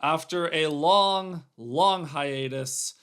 After a long, long hiatus,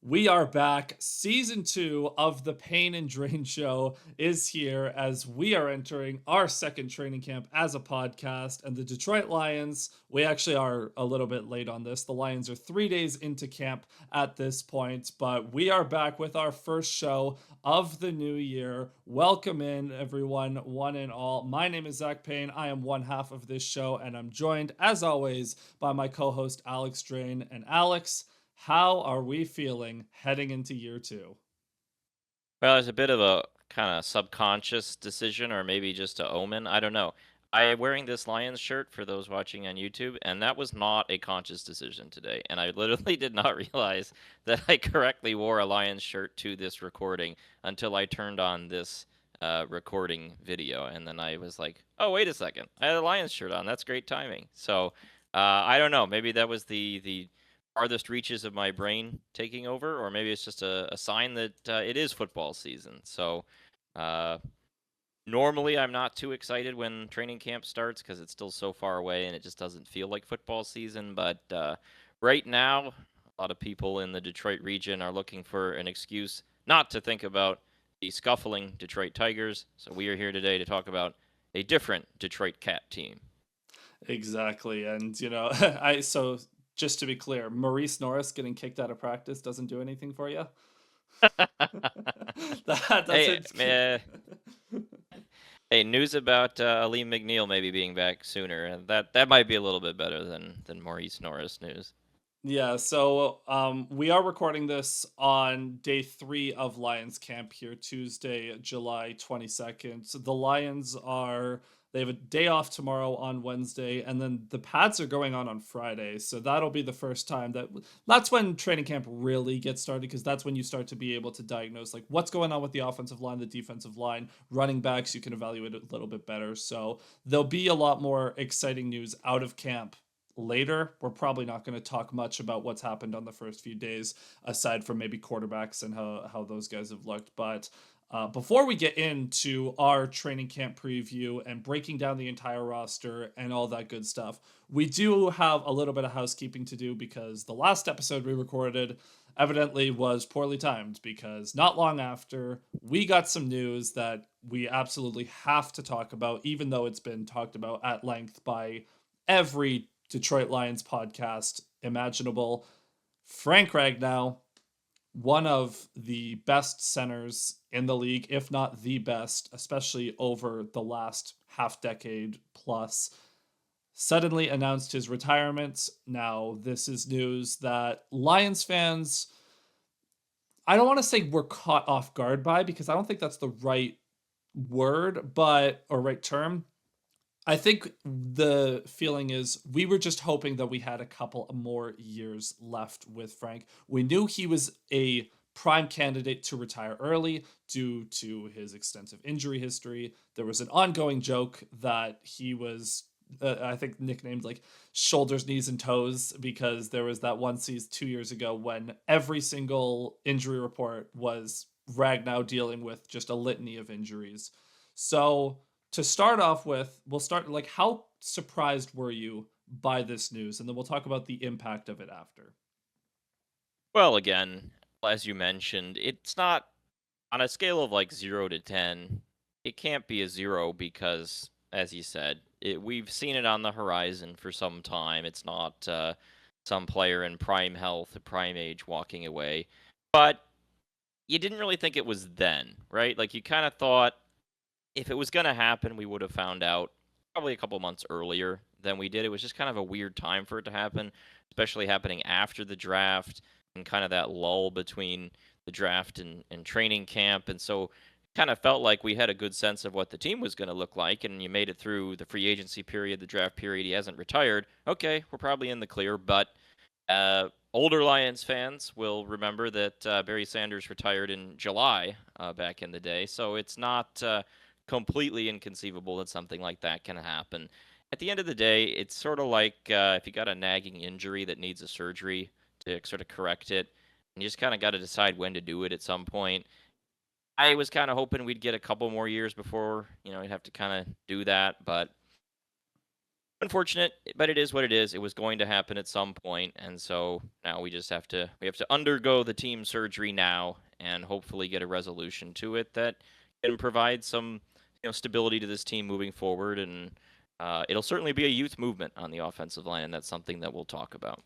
we are back. Season 2 of the Payne and Drain Show is here as we are entering our second training camp as a podcast. And the Detroit Lions, we actually are a little bit late on this. The Lions are 3 days into camp at this point, but we are back with our first show of the new year. Welcome in, everyone, one and all. My name is Zach Payne. I am one half of this show, and I'm joined, as always, by my co host, Alex Drain. And Alex, how are we feeling heading into year two? Well, it's a bit of a kind of subconscious decision, or maybe just a omen. I don't know. I am wearing this Lions shirt for those watching on YouTube, and that was not a conscious decision today. And I literally did not realize that I correctly wore a Lions shirt to this recording until I turned on this recording video. And then I was like, oh, wait a second. I had a Lions shirt on. That's great timing. So I don't know. Maybe that was the farthest reaches of my brain taking over, or maybe it's just a sign that it is football season. So uh, normally I'm not too excited when training camp starts because it's still so far away and it just doesn't feel like football season. But right now, a lot of people in the Detroit region are looking for an excuse not to think about the scuffling Detroit Tigers. So we are here today to talk about a different Detroit Cat team. Exactly. And, so just to be clear, Maurice Norris getting kicked out of practice doesn't do anything for you? That Hey, doesn't. hey, news about Aleem McNeil maybe being back sooner. That might be a little bit better than Maurice Norris news. Yeah, so we are recording this on day 3 of Lions camp here, Tuesday, July 22nd. So the Lions they have a day off tomorrow on Wednesday, and then the pads are going on Friday. So that'll be the first time that's when training camp really gets started, because that's when you start to be able to diagnose like what's going on with the offensive line, the defensive line, running backs. You can evaluate it a little bit better. So there'll be a lot more exciting news out of camp later. We're probably not going to talk much about what's happened on the first few days, aside from maybe quarterbacks and how those guys have looked. But before we get into our training camp preview and breaking down the entire roster and all that good stuff, we do have a little bit of housekeeping to do, because the last episode we recorded evidently was poorly timed, because not long after we got some news that we absolutely have to talk about, even though it's been talked about at length by every Detroit Lions podcast imaginable. Frank Ragnow, one of the best centers in the league, if not the best, especially over the last half decade plus, suddenly announced his retirement. Now, this is news that Lions fans, I don't want to say were caught off guard by, because I don't think that's the right word, or right term. I think the feeling is we were just hoping that we had a couple more years left with Frank. We knew he was a prime candidate to retire early due to his extensive injury history. There was an ongoing joke that he was, I think, nicknamed like shoulders, knees, and toes, because there was that one season 2 years ago when every single injury report was Ragnow dealing with just a litany of injuries. So to start off with, we'll start like, how surprised were you by this news? And then we'll talk about the impact of it after. Well, again, as you mentioned, it's not on a scale of like 0 to 10. It can't be a 0 because, as you said, we've seen it on the horizon for some time. It's not some player in prime health, prime age walking away. But you didn't really think it was then, right? Like you kind of thought if it was going to happen, we would have found out probably a couple months earlier than we did. It was just kind of a weird time for it to happen, especially happening after the draft and kind of that lull between the draft and training camp. And so kind of felt like we had a good sense of what the team was going to look like. And you made it through the free agency period, the draft period. He hasn't retired. Okay, we're probably in the clear. But older Lions fans will remember that Barry Sanders retired in July back in the day. So it's not completely inconceivable that something like that can happen. At the end of the day, it's sort of like if you got a nagging injury that needs a surgery to sort of correct it, and you just kind of got to decide when to do it at some point. I was kind of hoping we'd get a couple more years before, you'd have to kind of do that, but Unfortunate, but it is what it is. It was going to happen at some point, and so now we have to undergo the team surgery now and hopefully get a resolution to it that can provide some stability to this team moving forward. And it'll certainly be a youth movement on the offensive line, and that's something that we'll talk about.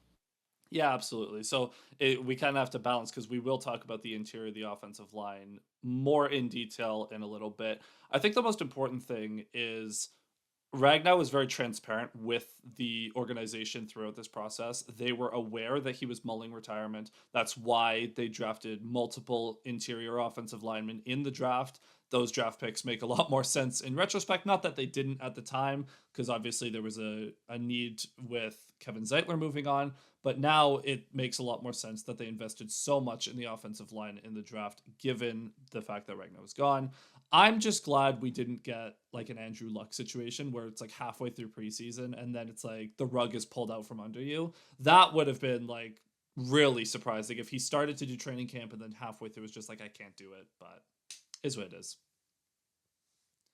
Yeah, absolutely. So we kind of have to balance because we will talk about the interior of the offensive line more in detail in a little bit. I think the most important thing is Ragnar was very transparent with the organization throughout this process. They were aware that he was mulling retirement. That's why they drafted multiple interior offensive linemen in the draft. Those draft picks make a lot more sense in retrospect. Not that they didn't at the time, because obviously there was a need with Kevin Zeitler moving on. But now it makes a lot more sense that they invested so much in the offensive line in the draft, given the fact that Ragnar was gone. I'm just glad we didn't get like an Andrew Luck situation where it's like halfway through preseason and then it's like the rug is pulled out from under you. That would have been like really surprising if he started to do training camp and then halfway through was just like I can't do it, but is what it is.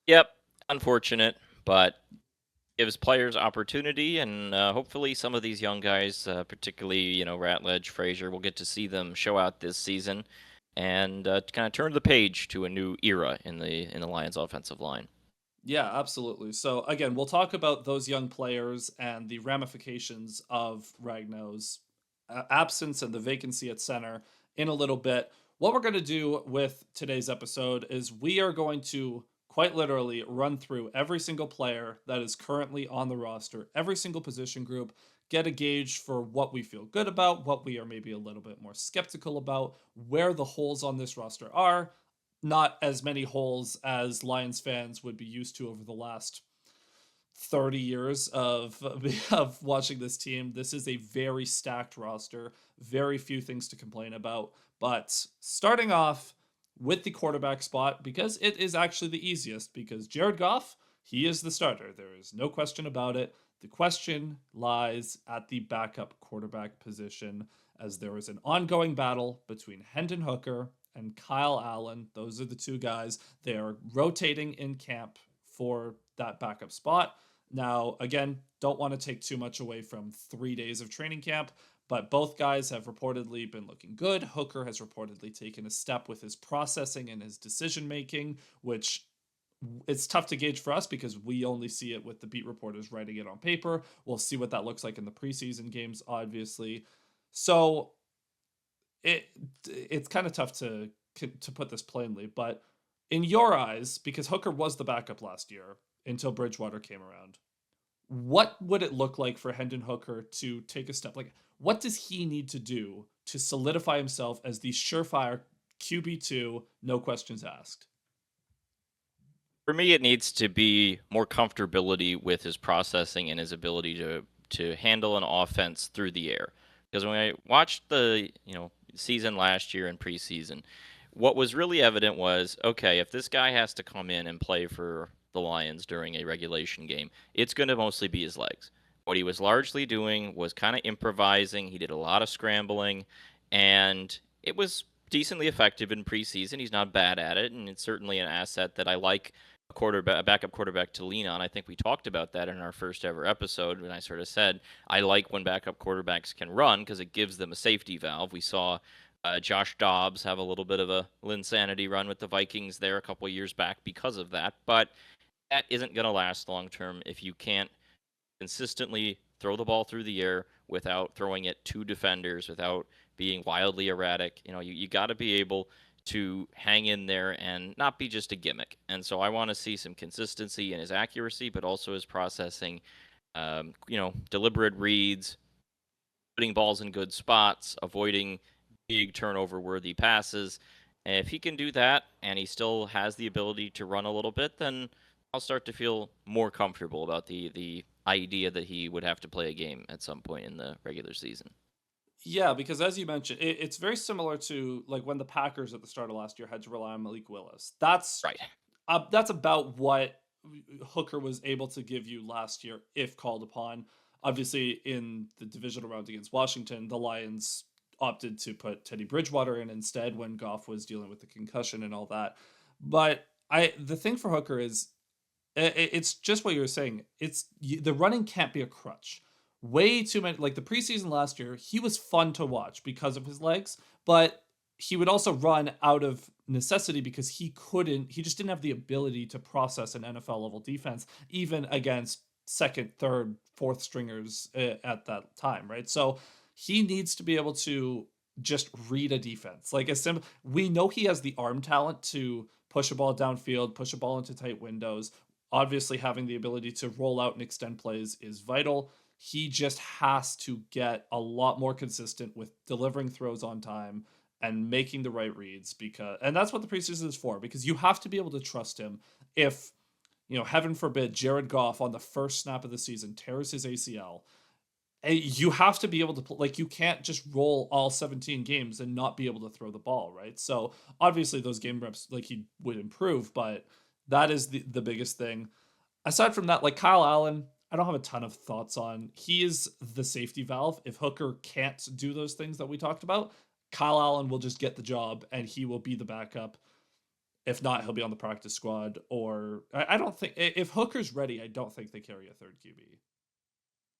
Yep, unfortunate, but gives players opportunity, and hopefully some of these young guys, particularly Ratledge, Frazier, we'll get to see them show out this season, and kind of turn the page to a new era in the Lions' offensive line. Yeah, absolutely. So again, we'll talk about those young players and the ramifications of Ragnar's absence and the vacancy at center in a little bit. What we're going to do with today's episode is we are going to quite literally run through every single player that is currently on the roster, every single position group, get a gauge for what we feel good about, what we are maybe a little bit more skeptical about, where the holes on this roster are, not as many holes as Lions fans would be used to over the last 30 years of of watching this team. This is a very stacked roster, very few things to complain about. But starting off with the quarterback spot, because it is actually the easiest, because Jared Goff, he is the starter. There is no question about it. The question lies at the backup quarterback position, as there is an ongoing battle between Hendon Hooker and Kyle Allen. Those are the two guys. They are rotating in camp for that backup spot. Now, again, don't want to take too much away from 3 days of training camp, but both guys have reportedly been looking good. Hooker has reportedly taken a step with his processing and his decision making, which it's tough to gauge for us because we only see it with the beat reporters writing it on paper. We'll see what that looks like in the preseason games, obviously. So it it's kind of tough to put this plainly, but in your eyes, because Hooker was the backup last year until Bridgewater came around, what would it look like for Hendon Hooker to take a step? Like, what does he need to do to solidify himself as the surefire QB2, no questions asked? For me, it needs to be more comfortability with his processing and his ability to handle an offense through the air. Because when I watched the season last year and preseason, what was really evident was, okay, if this guy has to come in and play for the Lions during a regulation game, it's going to mostly be his legs. What he was largely doing was kind of improvising. He did a lot of scrambling, and it was decently effective in preseason. He's not bad at it, and it's certainly an asset that I like a backup quarterback to lean on. I think we talked about that in our first ever episode when I sort of said I like when backup quarterbacks can run because it gives them a safety valve. We saw Josh Dobbs have a little bit of a Linsanity run with the Vikings there a couple of years back because of that, but that isn't going to last long term if you can't consistently throw the ball through the air without throwing it to defenders, without being wildly erratic. You got to be able to hang in there and not be just a gimmick. And so I want to see some consistency in his accuracy, but also his processing. Deliberate reads, putting balls in good spots, avoiding big turnover-worthy passes. And if he can do that, and he still has the ability to run a little bit, then I'll start to feel more comfortable about the idea that he would have to play a game at some point in the regular season. Yeah, because as you mentioned, it's very similar to like when the Packers at the start of last year had to rely on Malik Willis. Right. That's about what Hooker was able to give you last year if called upon. Obviously, in the divisional round against Washington, the Lions opted to put Teddy Bridgewater in instead when Goff was dealing with the concussion and all that. But the thing for Hooker is It's just what you were saying. The running can't be a crutch. Way too many, like the preseason last year, he was fun to watch because of his legs, but he would also run out of necessity because he just didn't have the ability to process an NFL level defense, even against second, third, fourth stringers at that time, right? So he needs to be able to just read a defense. Like as simple, we know he has the arm talent to push a ball downfield, push a ball into tight windows. Obviously, having the ability to roll out and extend plays is vital. He just has to get a lot more consistent with delivering throws on time and making the right reads, and that's what the preseason is for, because you have to be able to trust him. If, heaven forbid, Jared Goff on the first snap of the season tears his ACL, you have to be able to like, you can't just roll all 17 games and not be able to throw the ball, right? So obviously those game reps, like, he would improve, but that is the biggest thing. Aside from that, like Kyle Allen, I don't have a ton of thoughts on. He is the safety valve. If Hooker can't do those things that we talked about, Kyle Allen will just get the job and he will be the backup. If not, he'll be on the practice squad. Or I don't think, if Hooker's ready, I don't think they carry a third QB.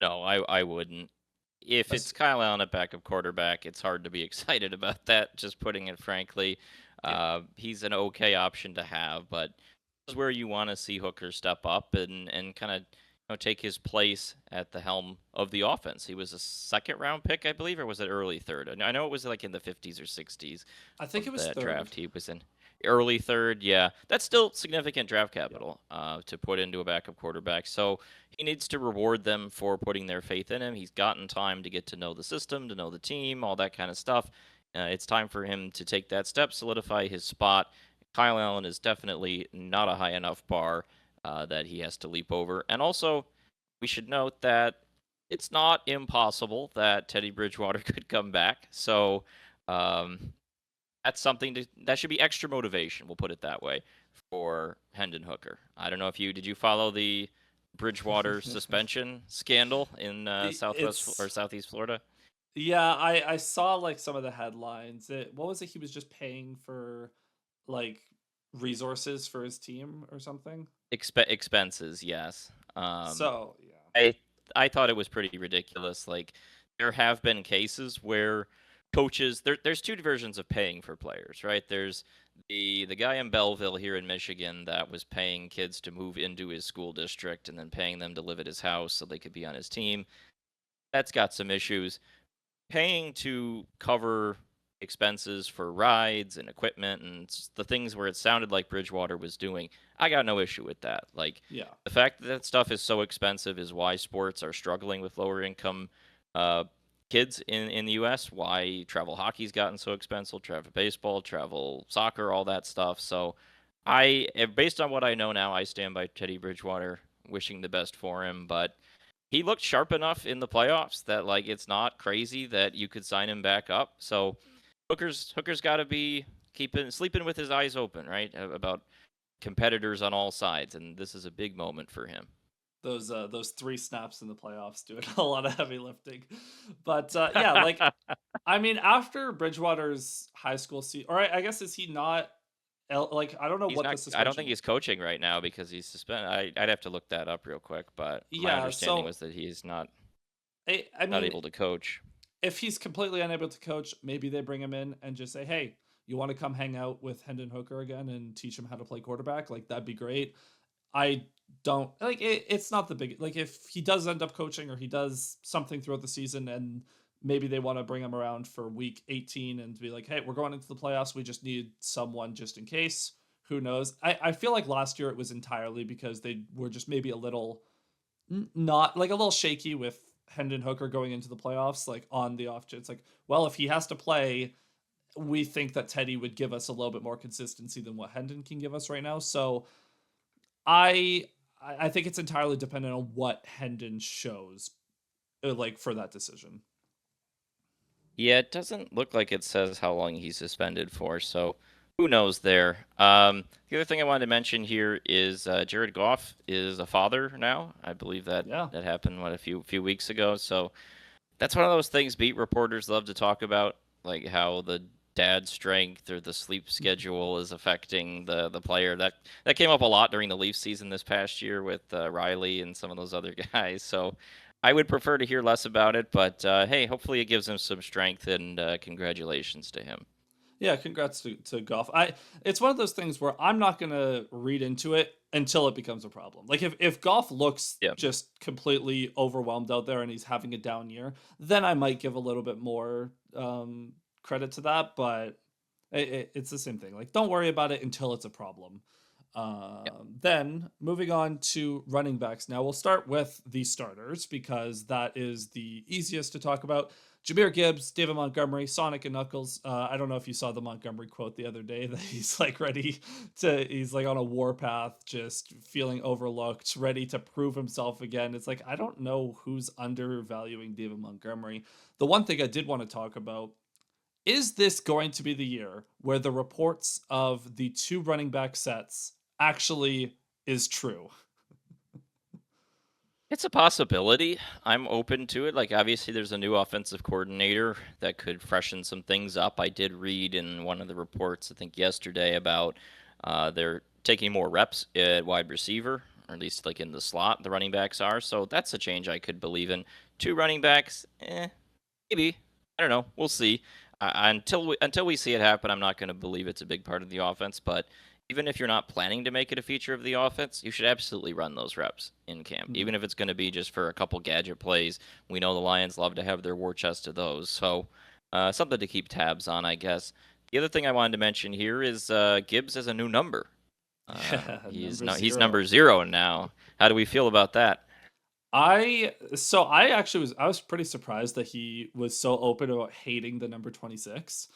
No, I wouldn't. If it's Kyle Allen at backup quarterback, it's hard to be excited about that, just putting it frankly. Yeah. He's an okay option to have, but this is where you want to see Hooker step up and kind of take his place at the helm of the offense. He was a second round pick, I believe, or was it early third? I know it was like in the 50s or 60s I think it of was that third. draft. He was in early third. Yeah, that's still significant draft capital to put into a backup quarterback. So he needs to reward them for putting their faith in him. He's gotten time to get to know the system, to know the team, all that kind of stuff. It's time for him to take that step, solidify his spot. Kyle Allen is definitely not a high enough bar that he has to leap over. And also, we should note that it's not impossible that Teddy Bridgewater could come back. So um, that's something that should be extra motivation. We'll put it that way for Hendon Hooker. I don't know if did you follow the Bridgewater suspension scandal in Southwest or It's Southeast Florida? Yeah, I saw like some of the headlines. What was it? He was just paying for like resources for his team or something. Expenses, yes. So yeah, I I thought it was pretty ridiculous. Like there have been cases where coaches there's two versions of paying for players, right? There's the guy in Belleville here in Michigan that was paying kids to move into his school district and then paying them to live at his house so they could be on his team. That's got some issues. Paying to cover expenses for rides and equipment and the things where it sounded like Bridgewater was doing, I got no issue with that. Like yeah. the fact that that stuff is so expensive is why sports are struggling with lower income uh, kids in the U.S. Why travel hockey's gotten so expensive, travel baseball, travel soccer, all that stuff. So based on what I know now, I stand by Teddy Bridgewater, wishing the best for him, but he looked sharp enough in the playoffs that like it's not crazy that you could sign him back up. So Hooker's got to be keeping sleeping with his eyes open, right? About competitors on all sides, and this is a big moment for him. Those three snaps in the playoffs doing a lot of heavy lifting, but yeah, like I mean, after Bridgewater's high school season, or I guess is he not? Like I don't know He's what the not. I don't suspension think was. he's coaching right now because he's suspended. I'd have to look that up real quick, but my Yeah, understanding so was that he's not I not mean, able to coach. if he's completely unable to coach, maybe they bring him in and just say, "Hey, you want to come hang out with Hendon Hooker again and teach him how to play quarterback?" Like that'd be great. I don't like it's not the big, like, if he does end up coaching or he does something throughout the season and maybe they want to bring him around for week 18 and be like, "Hey, we're going into the playoffs. We just need someone just in case." Who knows? I feel like last year it was entirely because they were just maybe a little not like a little shaky with Hendon Hooker going into the playoffs, like on the off chance, like, well, if he has to play, we think that Teddy would give us a little bit more consistency than what Hendon can give us right now. So I I think it's entirely dependent on what Hendon shows, like for that decision. Yeah, it doesn't look like it says how long he's suspended for, so who knows there. The other thing I wanted to mention here is Jared Goff is a father now. I believe that Yeah, that happened a few weeks ago. So that's one of those things beat reporters love to talk about, like how the dad strength or the sleep schedule is affecting the player. That came up a lot during the Leaf season this past year with Riley and some of those other guys. So I would prefer to hear less about it, but hey, hopefully it gives him some strength, and congratulations to him. Yeah, congrats to Goff. It's one of those things where I'm not gonna read into it until it becomes a problem. Like if Goff looks Yeah. just completely overwhelmed out there and he's having a down year, then I might give a little bit more credit to that. But it's the same thing. Like don't worry about it until it's a problem. Yeah. Then moving on to running backs. Now we'll start with the starters because that is the easiest to talk about. Jameer Gibbs, David Montgomery, Sonic and Knuckles. I don't know if you saw the Montgomery quote the other day that he's like he's like on a warpath, just feeling overlooked, ready to prove himself again. It's like, I don't know who's undervaluing David Montgomery. The one thing I did want to talk about is this going to be the year where the reports of the two running back sets actually is true? It's a possibility. I'm open to it. Like, obviously, there's a new offensive coordinator that could freshen some things up. I did read in one of the reports, I think yesterday, about they're taking more reps at wide receiver, or at least like in the slot, the running backs are. So that's a change I could believe in. Two running backs, maybe. I don't know. We'll see. Until we see it happen, I'm not going to believe it's a big part of the offense. But even if you're not planning to make it a feature of the offense, you should absolutely run those reps in camp, Mhm. even if it's going to be just for a couple gadget plays. We know the Lions love to have their war chest of those, so something to keep tabs on, I guess. The other thing I wanted to mention here is Gibbs has a new number. Yeah, He's number no, he's 0. number 0 now. How do we feel about that? I actually was pretty surprised that he was so open about hating the number 26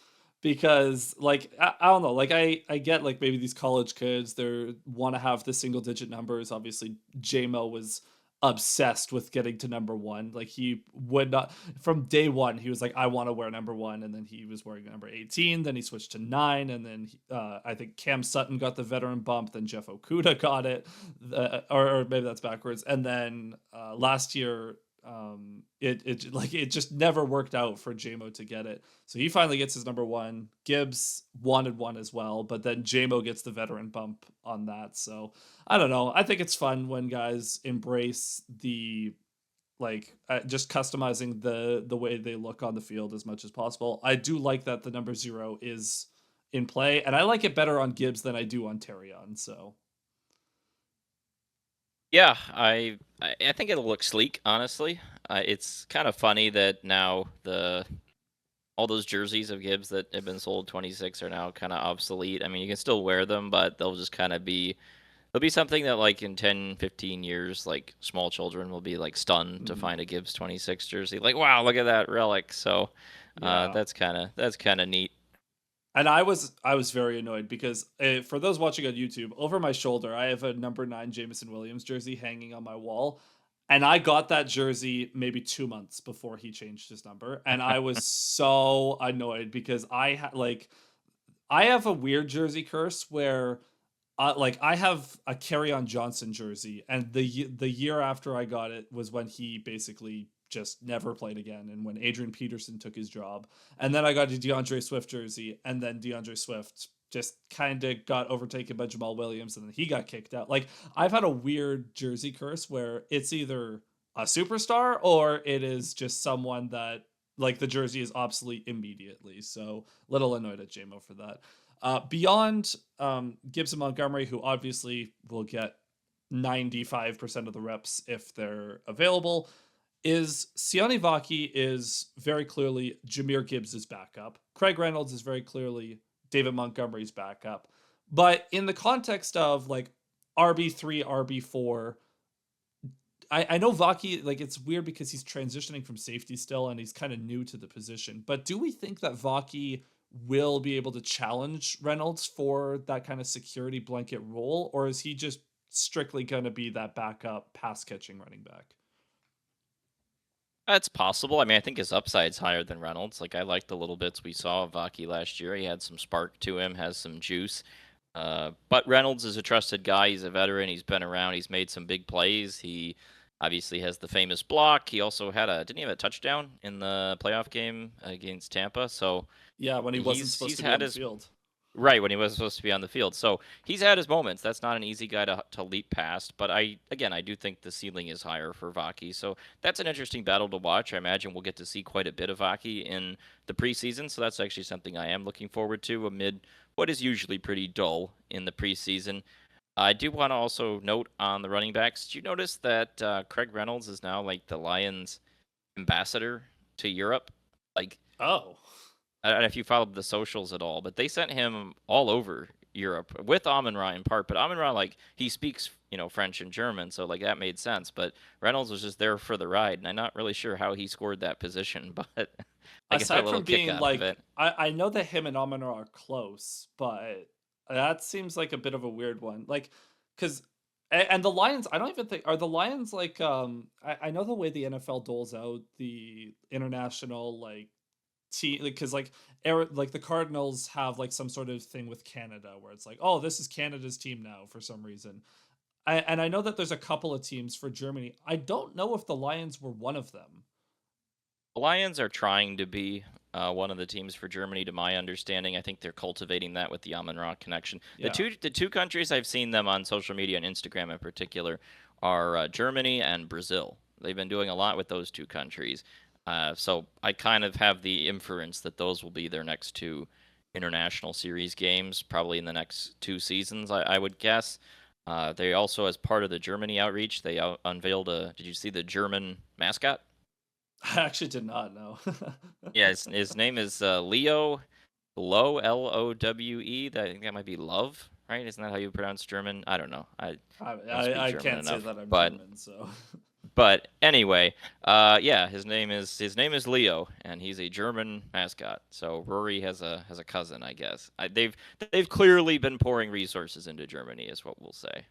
because like I don't know, like I get like maybe these college kids they want to have the single digit numbers. Obviously JMO was obsessed with getting to number 1. Like he would not from day 1 he was like I want to wear number 1, and then he was wearing number 18, then he switched to 9, and then I think Cam Sutton got the veteran bump, then Jeff Okuda got it, or maybe that's backwards. And then last year, it just never worked out for JMO to get it. So he finally gets his number 1. Gibbs wanted 1 as well, but then JMO gets the veteran bump on that. So I don't know. I think it's fun when guys embrace the just customizing the way they look on the field as much as possible. I do like that the number 0 is in play, and I like it better on Gibbs than I do on Terrion. So Yeah, I think it'll look sleek, honestly. It's kind of funny that now the all those jerseys of Gibbs that have been sold 26 are now kind of obsolete. I mean, you can still wear them, but they'll just kind of be they'll be something that like in 10, 15 years, like small children will be like stunned to mhm. find a Gibbs 26 jersey. Like, wow, look at that relic. So, Yeah. that's kind of neat. And I was very annoyed because for those watching on YouTube, over my shoulder, I have a number 9 Jameson Williams jersey hanging on my wall. And I got that jersey maybe 2 months before he changed his number. And I was so annoyed because I have a weird jersey curse where like I have a Carry On Johnson jersey, and the year after I got it was when he basically just never played again, and when Adrian Peterson took his job, and then I got a DeAndre Swift jersey, and then DeAndre Swift just kind of got overtaken by Jamal Williams, and then he got kicked out. Like I've had a weird jersey curse where it's either a superstar or it is just someone that like the jersey is obsolete immediately. So little annoyed at JMO for that. Beyond Gibbs and Montgomery, who obviously will get 95% of the reps if they're available, is Sione Vaki is very clearly Jameer Gibbs' backup. Craig Reynolds is very clearly David Montgomery's backup. But in the context of like RB3, RB4, I know Vaki, like it's weird because he's transitioning from safety still and he's kind of new to the position. But do we think that Vaki will be able to challenge Reynolds for that kind of security blanket role, or is he just strictly going to be that backup pass catching running back? That's possible. I mean, I think his upside's higher than Reynolds. Like, I liked the little bits we saw of Vaki last year. He had some spark to him, has some juice. But Reynolds is a trusted guy. He's a veteran. He's been around. He's made some big plays. He Obviously has the famous block. He also had didn't he have a touchdown in the playoff game against Tampa? So Yeah, when he wasn't supposed he's to be on had the his field. right when he was supposed to be on the field. So he's had his moments. That's not an easy guy to leap past. But I do think the ceiling is higher for Vaki. So that's an interesting battle to watch. I imagine we'll get to see quite a bit of Vaki in the preseason. So that's actually something I am looking forward to amid what is usually pretty dull in the preseason. I do want to also note on the running backs. Did you notice that Craig Reynolds is now like the Lions' ambassador to Europe? Like, Oh. I don't know if you followed the socials at all, but they sent him all over Europe with Amon-Ra in part. But Amon-Ra, like, he speaks, French and German, so like that made sense. But Reynolds was just there for the ride, and I'm not really sure how he scored that position, but I got a Aside little from kick being out of like, it. I know that him and Amon are close, but that seems like a bit of a weird one. Like, because and the Lions, I don't even think are the Lions like I know the way the NFL doles out the international like team because like the Cardinals have like some sort of thing with Canada where it's like, oh, this is Canada's team now for some reason. And I know that there's a couple of teams for Germany. I don't know if the Lions were one of them. The Lions are trying to be one of the teams for Germany, to my understanding. I think they're cultivating that with the Amon-Ra connection. Yeah. The two countries I've seen them on social media and Instagram in particular are Germany and Brazil. They've been doing a lot with those two countries. So I kind of have the inference that those will be their next two international series games, probably in the next 2 seasons, I would guess. They also, as part of the Germany outreach, they unveiled a. Did you see the German mascot? I actually did not know. Yeah, his name is Leo Lowe, Lowe. I think that might be love, right? Isn't that how you pronounce German? I don't know. I don't speak I German can't say enough, that I'm but German, so anyway, yeah, his name is Leo, and he's a German mascot. So Rory has a cousin, I guess. They've clearly been pouring resources into Germany, is what we'll say.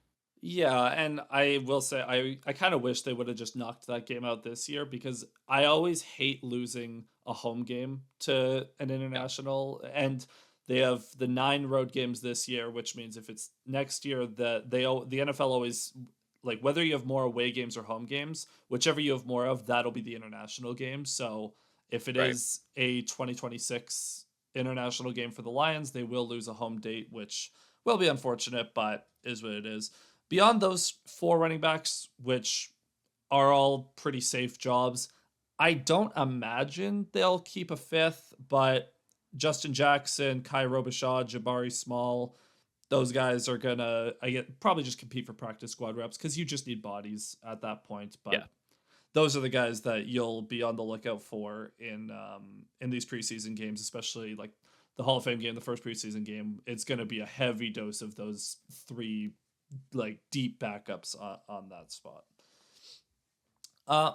yeah, and I will say I kind of wish they would have just knocked that game out this year because I always hate losing a home game to an Yeah, international and they have the 9 road games this year, which means if it's next year that the NFL always like whether you have more away games or home games, whichever you have more of, that'll be the international game. So if it right. is a 2026 international game for the Lions, they will lose a home date, which will be unfortunate, but is what it is. Beyond those 4 running backs, which are all pretty safe jobs, I don't imagine they'll keep a fifth, but Justin Jackson, Kai Robichaud, Jabari Small, those guys are gonna probably just compete for practice squad reps because you just need bodies at that point. Yeah. But those are the guys that you'll be on the lookout for in these preseason games, especially like the Hall of Fame game, the first preseason game. It's going to be a heavy dose of those 3 like deep backups on that spot.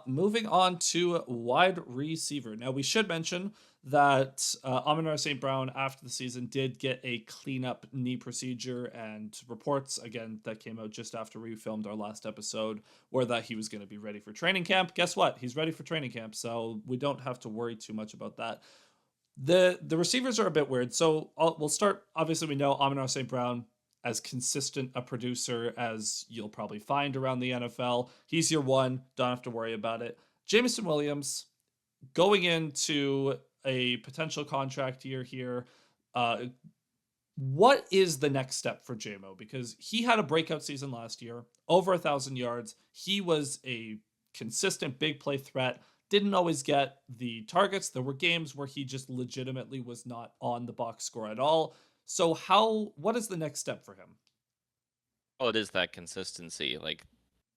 Moving on to wide receiver. Now we should mention that Amon-Ra St. Brown after the season did get a cleanup knee procedure, and reports again that came out just after we filmed our last episode were that he was going to be ready for training camp. Guess what? He's ready for training camp, so we don't have to worry too much about that. The receivers are a bit weird. So we'll start. Obviously, we know Amon-Ra St. Brown as consistent a producer as you'll probably find around the NFL. He's your one. Don't have to worry about it. Jameson Williams going into a potential contract year here. Uh, what is the next step for JMO? Because he had a breakout season last year, over 1,000 yards. He was a consistent big play threat. Didn't always get the targets. There were games where he just legitimately was not on the box score at all. So what is the next step for him? Well, it is that consistency. Like,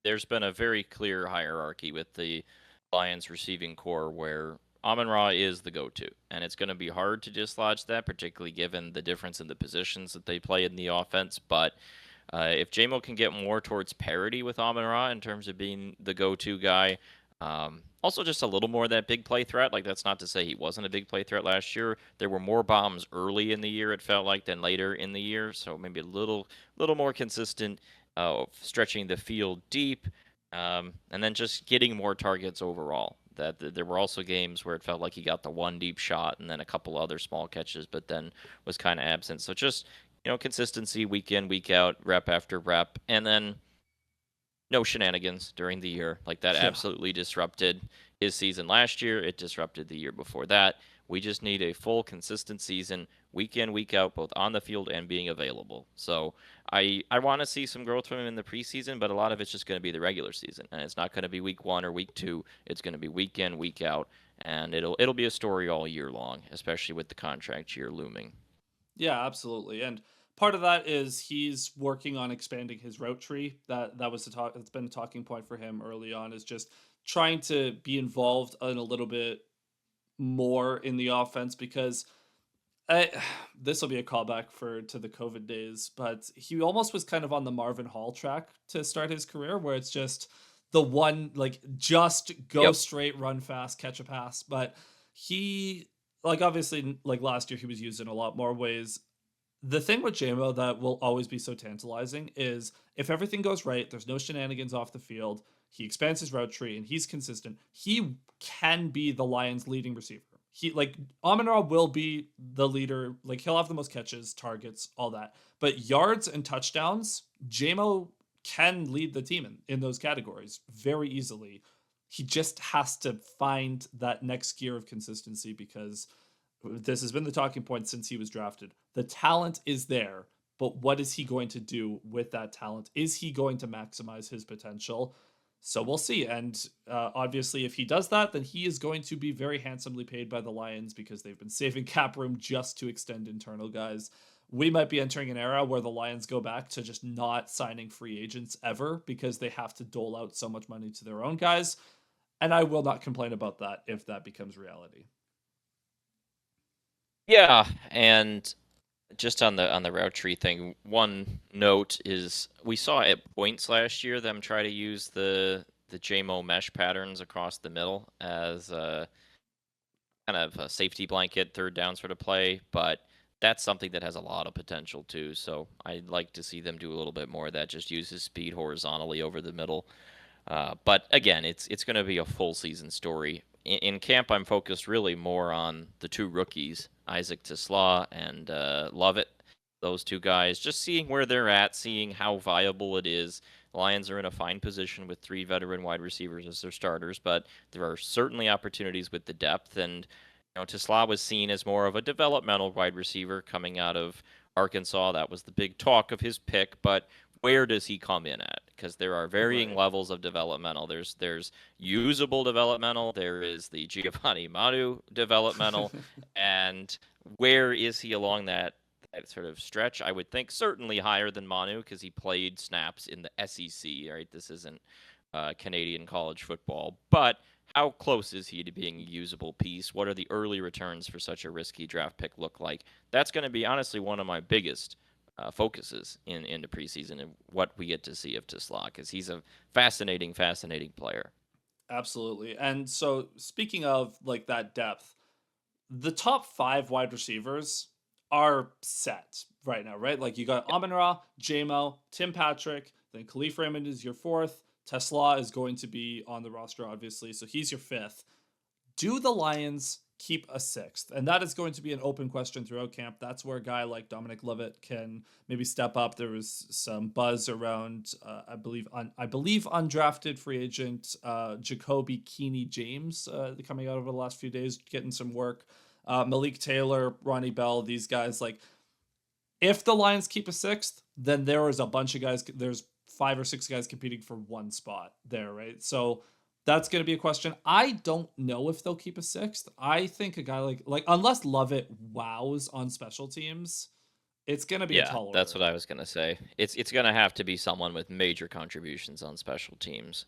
there's been a very clear hierarchy with the Lions receiving core where Amon-Ra is the go-to, and it's going to be hard to dislodge that, particularly given the difference in the positions that they play in the offense. But if JMO can get more towards parity with Amon-Ra in terms of being the go-to guy, also just a little more of that big play threat. Like, that's not to say he wasn't a big play threat last year. There were more bombs early in the year, it felt like, than later in the year. So maybe a little more consistent, stretching the field deep, and then just getting more targets overall. There were also games where it felt like he got the one deep shot and then a couple other small catches, but then was kind of absent. So just consistency week in, week out, rep after rep, and then no shenanigans during the year. Like that Yeah. absolutely disrupted his season last year. It disrupted the year before that. We just need a full, consistent season, week in, week out, both on the field and being available. So I want to see some growth from him in the preseason, but a lot of it's just going to be the regular season, and it's not going to be week 1 or week 2. It's going to be week in, week out, and it'll be a story all year long, especially with the contract year looming. Yeah, absolutely. And part of that is he's working on expanding his route tree. That was the talk. It's been a talking point for him early on. Is just trying to be involved in a little bit more in the offense because I, this will be a callback for to the COVID days, but he almost was kind of on the Marvin Hall track to start his career, where it's just the one like just go Yep. straight, run fast, catch a pass. But he like obviously like last year he was used in a lot more ways. The thing with JMO that will always be so tantalizing is if everything goes right, there's no shenanigans off the field, he expands his route tree and he's consistent, he can be the Lions' leading receiver. He like Amon-Ra will be the leader, like he'll have the most catches, targets, all that. But yards and touchdowns, JMO can lead the team in those categories very easily. He just has to find that next gear of consistency because this has been the talking point since he was drafted. The talent is there, but what is he going to do with that talent? Is he going to maximize his potential? So we'll see. And obviously, if he does that, then he is going to be very handsomely paid by the Lions because they've been saving cap room just to extend internal guys. We might be entering an era where the Lions go back to just not signing free agents ever because they have to dole out so much money to their own guys. And I will not complain about that if that becomes reality. Yeah, and just on the route tree thing, one note is we saw at points last year them try to use the JMO mesh patterns across the middle as a kind of a safety blanket, third down sort of play, but that's something that has a lot of potential too. So I'd like to see them do a little bit more of that. Just use his speed horizontally over the middle. But again, it's going to be a full season story. In camp, I'm focused really more on the two rookies, Isaac Tisla and Lovett. Those two guys, just seeing where they're at, seeing how viable it is. Lions are in a fine position with three veteran wide receivers as their starters, but there are certainly opportunities with the depth. And Tisla was seen as more of a developmental wide receiver coming out of Arkansas. That was the big talk of his pick, but where does he come in at? Because there are varying Right. levels of developmental. There's usable developmental. There is the Giovanni Manu developmental, and where is he along that sort of stretch? I would think certainly higher than Manu because he played snaps in the SEC. Right, this isn't Canadian college football, but how close is he to being a usable piece? What are the early returns for such a risky draft pick look like? That's going to be honestly one of my biggest focuses in the preseason and what we get to see of Tisla because he's a fascinating, fascinating player. Absolutely. And so speaking of like that depth, the top five wide receivers are set right now, right? Like you got Amon-Ra, JMO, Tim Patrick, then Khalif Raymond is your fourth. Tesla is going to be on the roster, obviously, so he's your fifth. Do the Lions keep a sixth? And that is going to be an open question throughout camp. That's where a guy like Dominic Lovett can maybe step up. There was some buzz around, I believe undrafted free agent Jacoby Keeney James coming out over the last few days, getting some work. Malik Taylor, Ronnie Bell, these guys like if the Lions keep a sixth, then there is a bunch of guys. There's five or six guys competing for one spot there, right? So that's going to be a question. I don't know if they'll keep a sixth. I think a guy like unless Lovett wows on special teams, it's going to be a Yeah, tall that's what order. I was gonna say. It's gonna have to be someone with major contributions on special teams.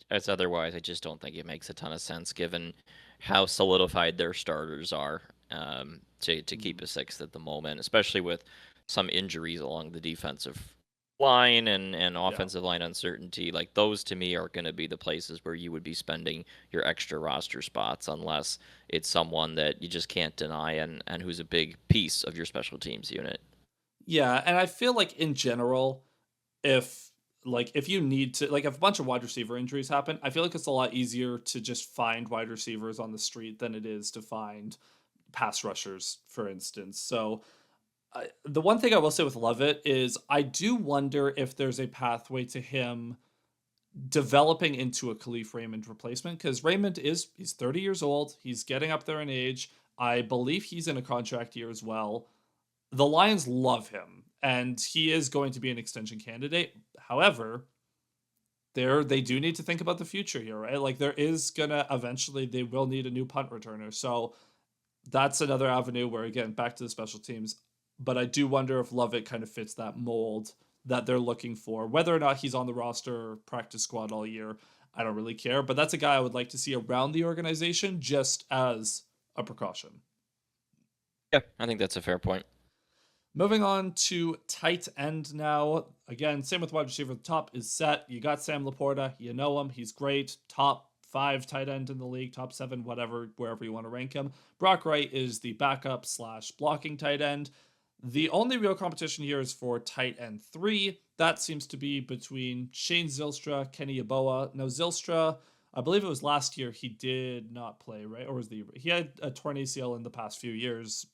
As otherwise, I just don't think it makes a ton of sense given how solidified their starters are to keep Mhm. a sixth at the moment, especially with some injuries along the defensive line and Yeah. offensive line uncertainty. Like those to me are going to be the places where you would be spending your extra roster spots unless it's someone that you just can't deny and who's a big piece of your special teams unit. Yeah, and I feel like in general, if if you need to like if a bunch of wide receiver injuries happen, I feel like it's a lot easier to just find wide receivers on the street than it is to find pass rushers, for instance. So the one thing I will say with Lovett is I do wonder if there's a pathway to him developing into a Khalif Raymond replacement, because Raymond he's 30 years old. He's getting up there in age. I believe he's in a contract year as well. The Lions love him, and he is going to be an extension candidate. However, they do need to think about the future here, right? Like there is gonna eventually they will need a new punt returner. So that's another avenue where again back to the special teams. But I do wonder if Lovett kind of fits that mold that they're looking for. Whether or not he's on the roster or practice squad all year, I don't really care. But that's a guy I would like to see around the organization just as a precaution. Yeah, I think that's a fair point. Moving on to tight end now. Again, same with wide receiver. The top is set. You got Sam Laporta. You know him. He's great. Top 5 tight end in the league, top 7, whatever, wherever you want to rank him. Brock Wright is the backup / blocking tight end. The only real competition here is for tight end 3. That seems to be between Shane Zylstra, Kenny Yeboah. Now, Zylstra, I believe it was last year he did not play, right? Or was he had a torn ACL in the past few years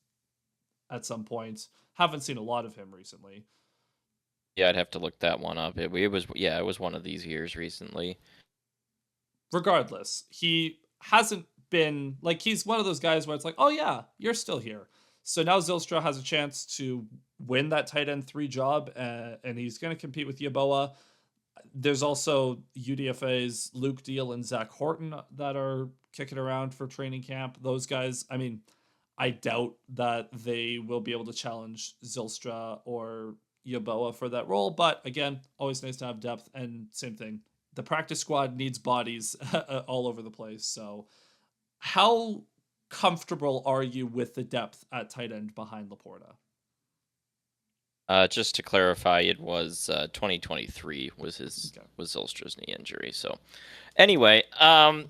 at some point. Haven't seen a lot of him recently. Yeah, I'd have to look that one up. It was one of these years recently. Regardless, he hasn't been like he's one of those guys where it's like, oh yeah, you're still here. So now Zylstra has a chance to win that tight end 3 job, and he's going to compete with Yeboah. There's also UDFA's Luke Deal and Zach Horton that are kicking around for training camp. Those guys, I mean, I doubt that they will be able to challenge Zylstra or Yeboah for that role. But again, always nice to have depth. And same thing, the practice squad needs bodies all over the place. So, how comfortable are you with the depth at tight end behind Laporta? Just to clarify, it was 2023 was Okay. Zylstra's knee injury. So, anyway, I'm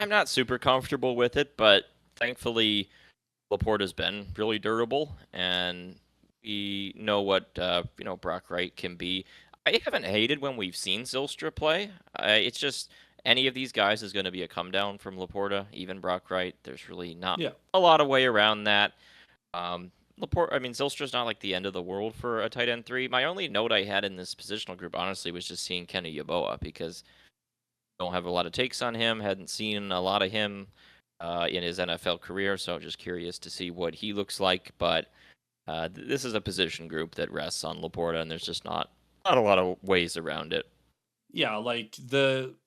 not super comfortable with it, but thankfully Laporta's been really durable, and we know what Brock Wright can be. I haven't hated when we've seen Zylstra play. It's just any of these guys is going to be a come down from Laporta, even Brock Wright. There's really not Yeah. a lot of way around that. Zylstra's not like the end of the world for a tight end 3. My only note I had in this positional group, honestly, was just seeing Kenny Yeboah, because I don't have a lot of takes on him. Hadn't seen a lot of him in his NFL career, so I'm just curious to see what he looks like. But this is a position group that rests on Laporta, and there's just not a lot of ways around it. Yeah, like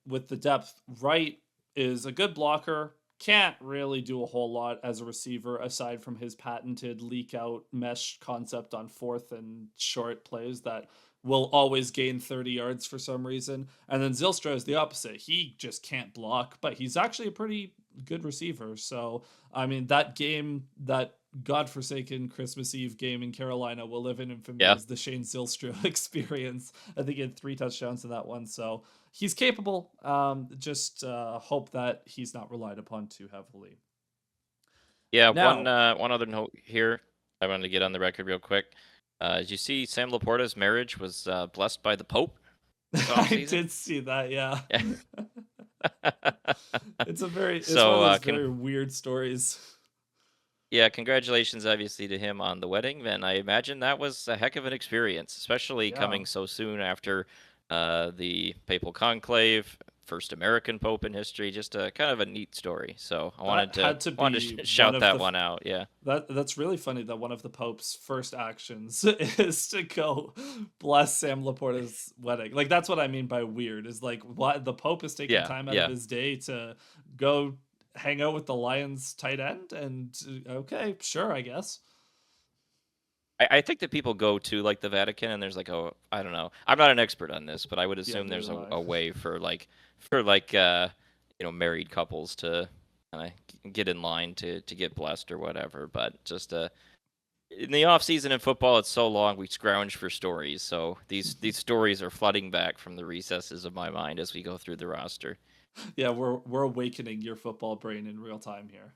with the depth, Wright is a good blocker. Can't really do a whole lot as a receiver aside from his patented leak out mesh concept on 4th and short plays that will always gain 30 yards for some reason. And then Zylstra is the opposite. He just can't block, but he's actually a pretty good receiver. So, I mean, that godforsaken Christmas Eve game in Carolina will live in infamy Yeah. as the Shane Zylstra experience. I think he had 3 touchdowns in that one. So he's capable. Just hope that he's not relied upon too heavily. Yeah, Now, one other note here I wanted to get on the record real quick. Did you see Sam Laporta's marriage was blessed by the Pope? I did see that, yeah. Yeah. It's one of So, those very weird stories. yeah, congratulations, obviously, to him on the wedding. And I imagine that was a heck of an experience, especially Yeah. coming so soon after the papal conclave, first American pope in history. Just a kind of a neat story. So I wanted to shout that one out. Yeah. That's really funny that one of the Pope's first actions is to go bless Sam Laporta's wedding. Like that's what I mean by weird. Is like what the Pope is taking Yeah, time out yeah. of his day to go hang out with the Lions tight end, and okay, sure, I guess. I think that people go to like the Vatican, and there's like I don't know. I'm not an expert on this, but I would Yeah, assume there's neither am a I. way for married couples to kind of get in line to get blessed or whatever. But just in the off season in football, it's so long we scrounge for stories. So these stories are flooding back from the recesses of my mind as we go through the roster. Yeah, we're awakening your football brain in real time here.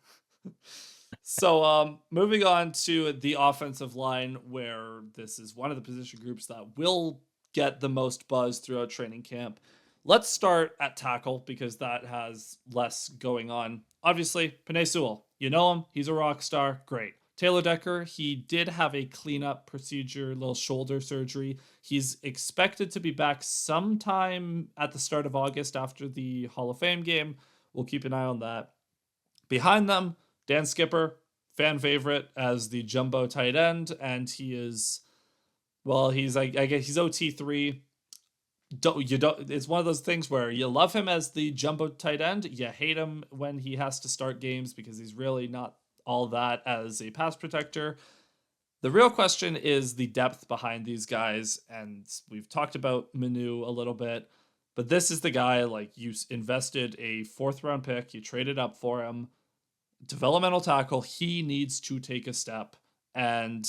So, moving on to the offensive line, where this is one of the position groups that will get the most buzz throughout training camp. Let's start at tackle because that has less going on. Obviously, Penei Sewell, you know him, he's a rock star, great. Taylor Decker, he did have a cleanup procedure, little shoulder surgery. He's expected to be back sometime at the start of August after the Hall of Fame game. We'll keep an eye on that. Behind them, Dan Skipper, fan favorite as the jumbo tight end, and he is, well, he's I guess he's OT3. Don't it's one of those things where you love him as the jumbo tight end, you hate him when he has to start games because he's really not all that as a pass protector. The real question is the depth behind these guys, and we've talked about Manu a little bit, but this is the guy, like, you invested a fourth round pick, you traded up for him, developmental tackle. He needs to take a step, and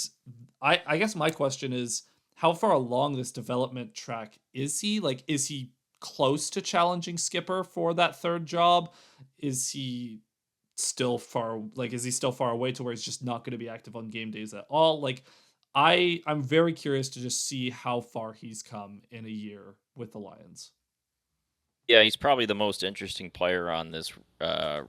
I guess my question is, how far along this development track is he? Like, is he close to challenging Skipper for that third job? Is he still far, like, is he still far away to where he's just not going to be active on game days at all? Like, I'm very curious to just see how far he's come in a year with the Lions. Yeah, he's probably the most interesting player on this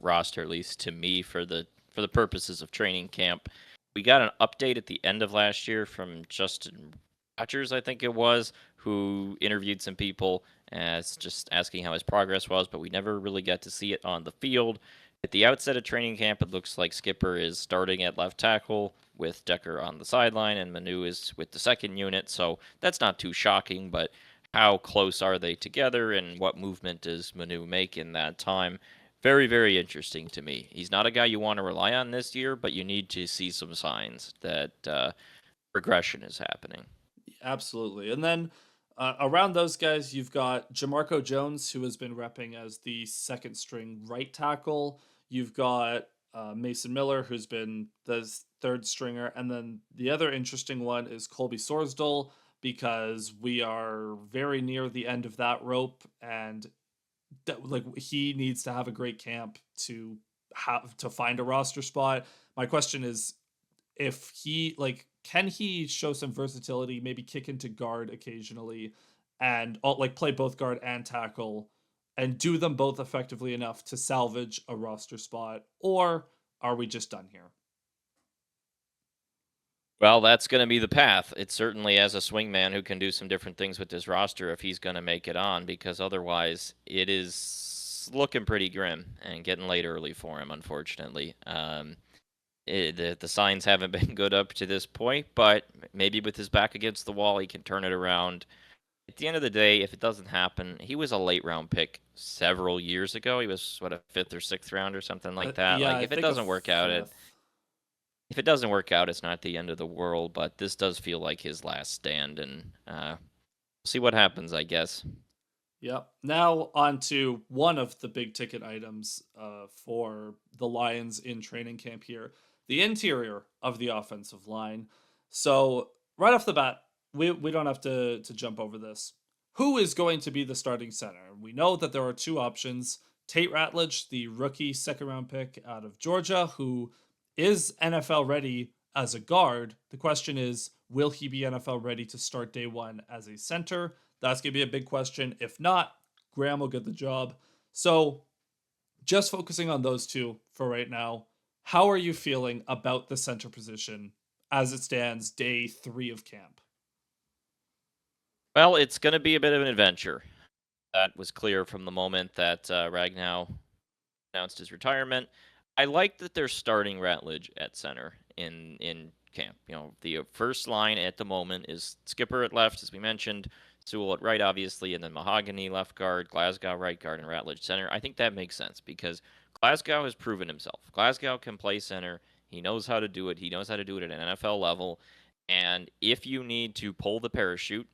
roster, at least to me, for the purposes of training camp. We got an update at the end of last year from Justin Rogers, I think it was, who interviewed some people as just asking how his progress was, but we never really got to see it on the field. At the outset of training camp, it looks like Skipper is starting at left tackle with Decker on the sideline, and Manu is with the second unit, so that's not too shocking, but how close are they together, and what movement does Manu make in that time? Very, very interesting to me. He's not a guy you want to rely on this year, but you need to see some signs that progression is happening. Absolutely. And then around those guys, you've got Jamarco Jones, who has been repping as the second string right tackle. You've got Mason Miller, who's been the third stringer. And then the other interesting one is Colby Sorsdal, because we are very near the end of that rope. And like, he needs to have a great camp to have to find a roster spot. My question is, if he, like, can he show some versatility, maybe kick into guard occasionally, and like play both guard and tackle, and do them both effectively enough to salvage a roster spot, or are we just done here? Well, that's going to be the path. It certainly as a swingman who can do some different things with this roster if he's going to make it on, because otherwise it is looking pretty grim and getting late early for him, unfortunately. The signs haven't been good up to this point, but maybe with his back against the wall, he can turn it around. At the end of the day, if it doesn't happen, he was a late round pick several years ago. He was, what, a fifth or sixth round or something like that. Yeah, Like, I if it think a doesn't work out, fifth. if it doesn't work out, it's not the end of the world, but this does feel like his last stand, and we'll see what happens, I guess. Yep. Now on to one of the big ticket items for the Lions in training camp here, the interior of the offensive line. So right off the bat, we don't have to jump over this. Who is going to be the starting center? We know that there are two options. Tate Ratledge, the rookie second round pick out of Georgia, who is NFL ready as a guard. The question is, will he be NFL ready to start day one as a center? That's going to be a big question. If not, Graham will get the job. So, just focusing on those two for right now, how are you feeling about the center position as it stands day 3 of camp? Well, it's going to be a bit of an adventure. That was clear from the moment that Ragnow announced his retirement. I like that they're starting Ratledge at center in camp. You know, the first line at the moment is Skipper at left, as we mentioned, Sewell at right, obviously, and then Mahogany left guard, Glasgow right guard, and Ratledge center. I think that makes sense because Glasgow has proven himself. Glasgow can play center. He knows how to do it. He knows how to do it at an NFL level. And if you need to pull the parachute,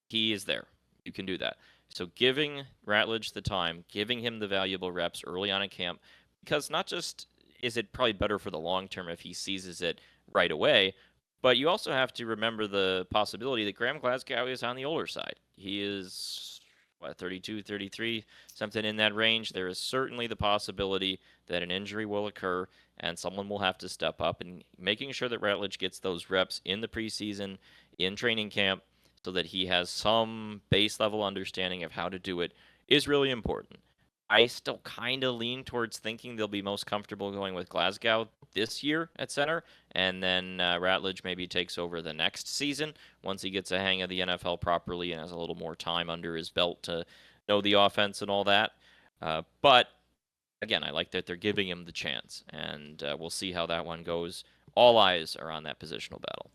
he is there. You can do that. So giving Ratledge the time, giving him the valuable reps early on in camp, because not just is it probably better for the long term if he seizes it right away, but you also have to remember the possibility that Graham Glasgow is on the older side. He is, what, 32, 33, something in that range. There is certainly the possibility that an injury will occur and someone will have to step up, and making sure that Ratledge gets those reps in the preseason, in training camp, so that he has some base level understanding of how to do it is really important. I still kind of lean towards thinking they'll be most comfortable going with Glasgow this year at center, and then Ratledge maybe takes over the next season once he gets a hang of the NFL properly and has a little more time under his belt to know the offense and all that. But again, I like that they're giving him the chance, and we'll see how that one goes. All eyes are on that positional battle.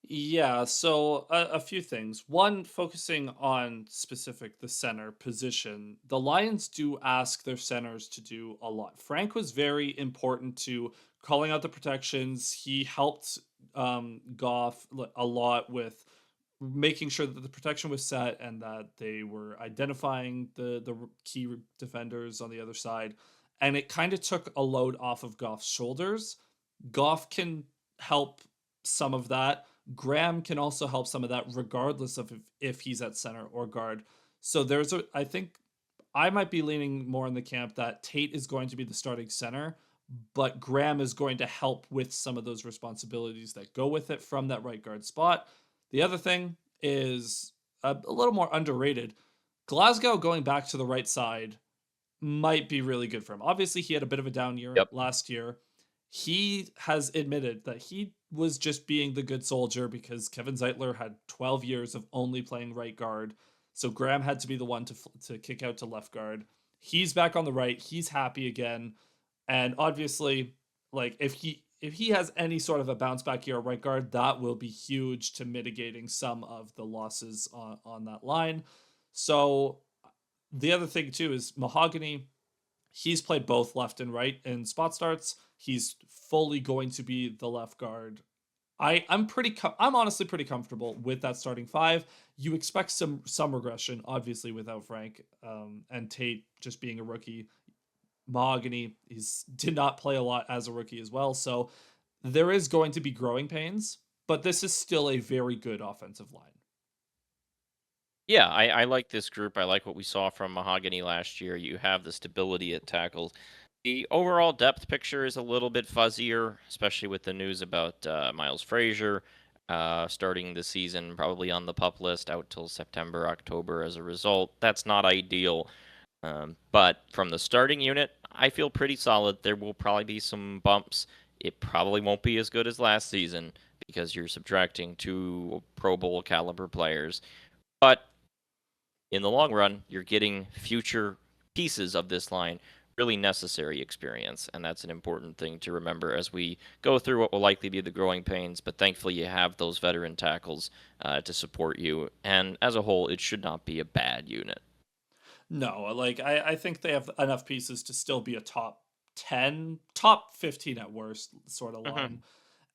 Yeah, so a few things. One, focusing on specific the center position. The Lions do ask their centers to do a lot. Frank was very important to calling out the protections. He helped Goff a lot with making sure that the protection was set and that they were identifying the key defenders on the other side. And it kind of took a load off of Goff's shoulders. Goff can help some of that. Graham can also help some of that, regardless of if he's at center or guard. So I think I might be leaning more in the camp that Tate is going to be the starting center, but Graham is going to help with some of those responsibilities that go with it from that right guard spot. The other thing is a little more underrated. Glasgow going back to the right side might be really good for him. Obviously, he had a bit of a down year Yep. last year. He has admitted that he was just being the good soldier because Kevin Zeitler had 12 years of only playing right guard. So Graham had to be the one to kick out to left guard. He's back on the right. He's happy again. And obviously, like if he has any sort of a bounce back year at right guard, that will be huge to mitigating some of the losses on that line. So the other thing too is Mahogany. He's played both left and right in spot starts. He's fully going to be the left guard. I'm honestly pretty comfortable with that starting five. You expect some regression, obviously, without Frank and Tate just being a rookie. Mahogany did not play a lot as a rookie as well, so there is going to be growing pains. But this is still a very good offensive line. Yeah, I like this group. I like what we saw from Mahogany last year. You have the stability at tackles. The overall depth picture is a little bit fuzzier, especially with the news about Miles Frazier starting the season, probably on the pup list out till September, October as a result. That's not ideal. But from the starting unit, I feel pretty solid. There will probably be some bumps. It probably won't be as good as last season because you're subtracting two Pro Bowl caliber players. But in the long run, you're getting future pieces of this line, really necessary experience. And that's an important thing to remember as we go through what will likely be the growing pains. But thankfully, you have those veteran tackles to support you. And as a whole, it should not be a bad unit. No, like I think they have enough pieces to still be a top 10, top 15 at worst sort of Hmm. line.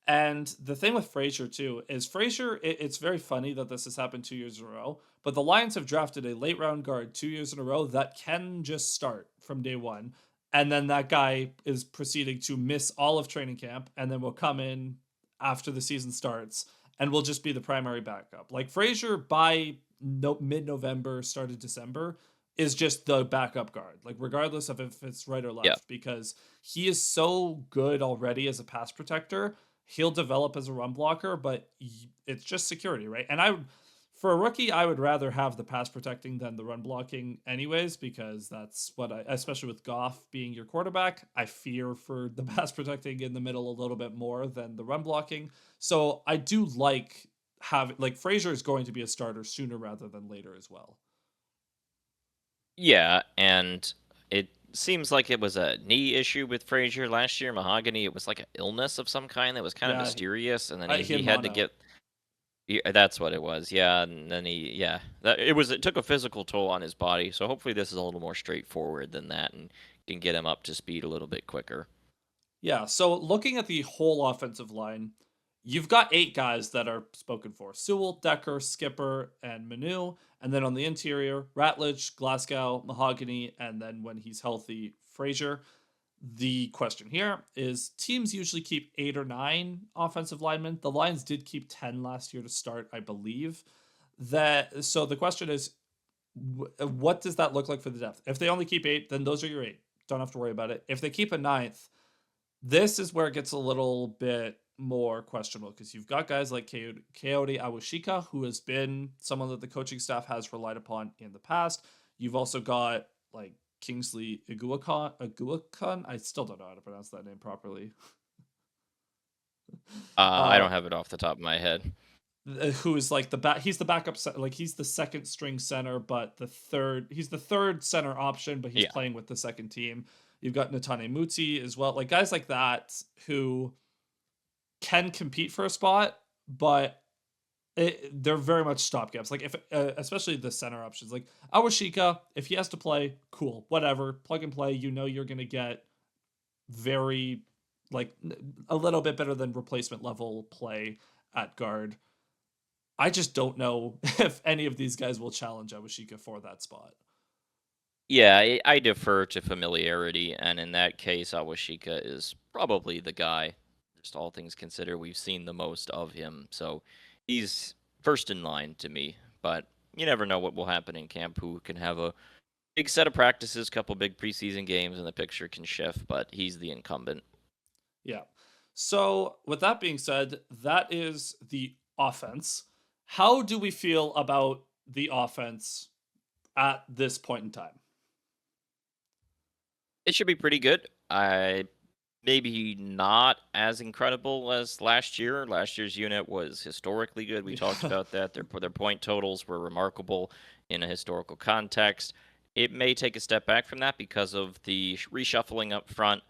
And the thing with Frazier too is it's very funny that this has happened 2 years in a row, but the Lions have drafted a late round guard 2 years in a row that can just start from day one. And then that guy is proceeding to miss all of training camp and then will come in after the season starts and will just be the primary backup. Like Frazier by mid November, start of December is just the backup guard, like regardless of if it's right or Yeah. left, because he is so good already as a pass protector. He'll develop as a run blocker, but it's just security, right? And for a rookie, I would rather have the pass protecting than the run blocking, anyways, because that's what especially with Goff being your quarterback, I fear for the pass protecting in the middle a little bit more than the run blocking. So I do like Frazier is going to be a starter sooner rather than later as well. Yeah, and it seems like it was a knee issue with Frazier last year. Mahogany, it was like an illness of some kind that was kind of Yeah, mysterious, and then he he had had to mono. get. Yeah, that's what it was. Yeah, and then it took a physical toll on his body. So hopefully this is a little more straightforward than that, and can get him up to speed a little bit quicker. Yeah, so looking at the whole offensive line, you've got 8 guys that are spoken for: Sewell, Decker, Skipper, and Manu. And then on the interior, Ratledge, Glasgow, Mahogany, and then when he's healthy, Frazier. The question here is teams usually keep 8 or 9 offensive linemen. The Lions did keep 10 last year to start, I believe. So the question is, what does that look like for the depth? If they only keep 8, then those are your 8. Don't have to worry about it. If they keep a ninth, this is where it gets a little bit more questionable because you've got guys like Coyote Awashika, who has been someone that the coaching staff has relied upon in the past. You've also got like Kingsley Iguakan. I still don't know how to pronounce that name properly. I uh, don't have it off the top of my head. who is like he's the backup like he's the second string center, but he's the third center option, but he's Yeah. playing with the second team. You've got Natane Muti as well, like guys like that who can compete for a spot, but they're very much stopgaps. Like if especially the center options, like Awashika, if he has to play, cool, whatever, plug and play. You know you're gonna get very like a little bit better than replacement level play at guard. I just don't know if any of these guys will challenge Awashika for that spot. Yeah, I defer to familiarity, and in that case, Awashika is probably the guy. Just all things considered, we've seen the most of him, so he's first in line to me. But you never know what will happen in camp. Who can have a big set of practices, couple big preseason games, and the picture can shift. But he's the incumbent. Yeah. So, with that being said, that is the offense. How do we feel about the offense at this point in time? It should be pretty good. I maybe not as incredible as last year. Last year's unit was historically good. We talked Yeah. about that. Their point totals were remarkable in a historical context. It may take a step back from that because of the reshuffling up front,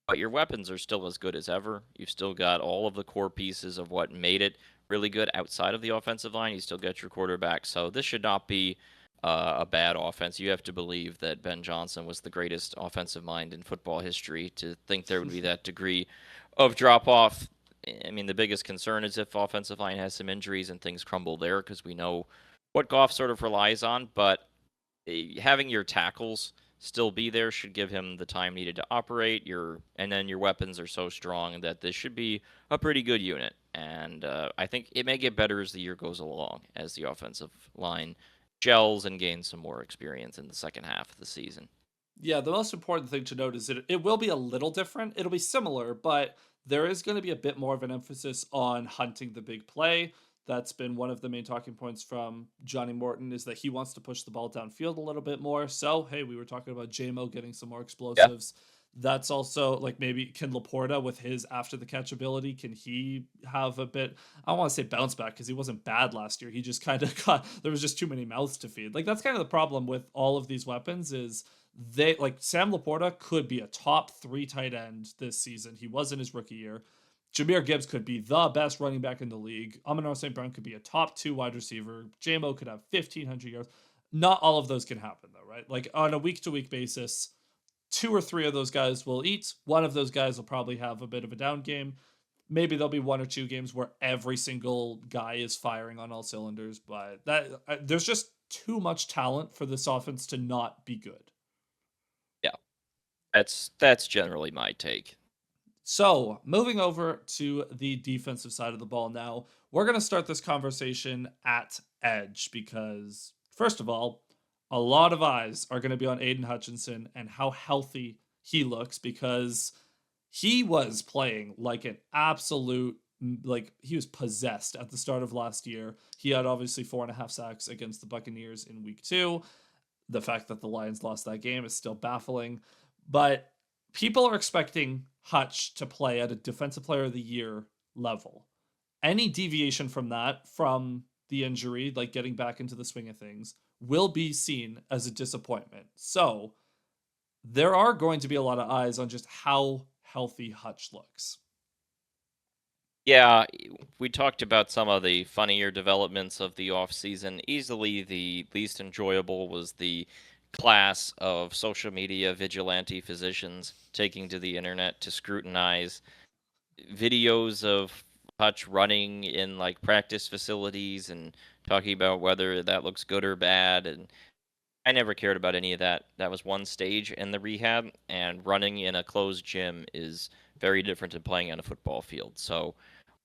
but your weapons are still as good as ever. You've still got all of the core pieces of what made it really good outside of the offensive line. You still get your quarterback, so this should not be a bad offense. You have to believe that Ben Johnson was the greatest offensive mind in football history to think there would be that degree of drop off. I mean, the biggest concern is if offensive line has some injuries and things crumble there, because we know what Goff sort of relies on. But having your tackles still be there should give him the time needed to operate. And then your weapons are so strong that this should be a pretty good unit. And I think it may get better as the year goes along, as the offensive line gels and gains some more experience in the second half of the season. Yeah, the most important thing to note is that it will be a little different. It'll be similar, but there is going to be a bit more of an emphasis on hunting the big play. That's been one of the main talking points from Johnny Morton is that he wants to push the ball downfield a little bit more. So, hey, we were talking about JMO getting some more Yeah. explosives. That's also like maybe can Laporta with his after the catch ability, can he have a bit, I don't want to say bounce back because he wasn't bad last year. He just kind of got, there was just too many mouths to feed. Like that's kind of the problem with all of these weapons is they like Sam Laporta could be a top 3 tight end this season. He was in his rookie year. Jameer Gibbs could be the best running back in the league. Amon St. Brown could be a top 2 wide receiver. JMO could have 1,500 yards. Not all of those can happen though, right? Like on a week to week basis, 2 or 3 of those guys will eat. One of those guys will probably have a bit of a down game. Maybe there'll be 1 or 2 games where every single guy is firing on all cylinders, but there's just too much talent for this offense to not be good. Yeah. That's generally my take. So, moving over to the defensive side of the ball now, we're going to start this conversation at edge because, first of all, a lot of eyes are going to be on Aiden Hutchinson and how healthy he looks because he was playing like an absolute, like he was possessed at the start of last year. He had obviously 4.5 sacks against the Buccaneers in week 2. The fact that the Lions lost that game is still baffling, but people are expecting Hutch to play at a defensive player of the year level. Any deviation from that, from the injury, like getting back into the swing of things, will be seen as a disappointment. So there are going to be a lot of eyes on just how healthy Hutch looks. Yeah, we talked about some of the funnier developments of the offseason. Easily the least enjoyable was the class of social media vigilante physicians taking to the internet to scrutinize videos of Hutch running in like practice facilities and talking about whether that looks good or bad. And I never cared about any of that. That was one stage in the rehab, and running in a closed gym is very different than playing on a football field. So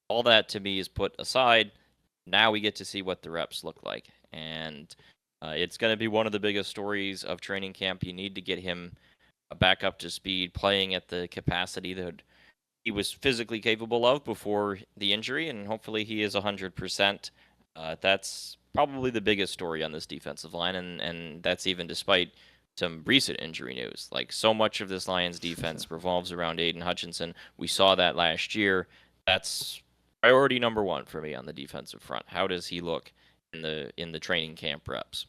all that to me is put aside. Now we get to see what the reps look like. And it's going to be one of the biggest stories of training camp. You need to get him back up to speed, playing at the capacity that he was physically capable of before the injury, and hopefully he is 100%. That's probably the biggest story on this defensive line, and that's even despite some recent injury news. Like, so much of this Lions defense revolves around Aiden Hutchinson. We saw that last year. That's priority number one for me on the defensive front. How does he look in the training camp reps?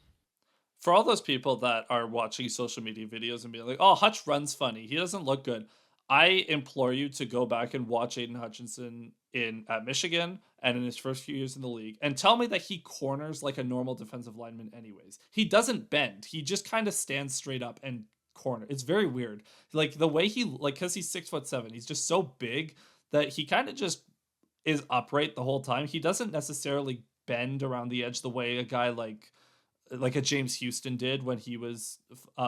For all those people that are watching social media videos and being like, "Oh, Hutch runs funny. He doesn't look good." I implore you to go back and watch Aiden Hutchinson in at Michigan and in his first few years in the league and tell me that he corners like a normal defensive lineman anyways. He doesn't bend. He just kind of stands straight up and corner. It's very weird. Like the way he like cuz he's 6'7", he's just so big that he kind of just is upright the whole time. He doesn't necessarily bend around the edge the way a guy like a James Houston did when he was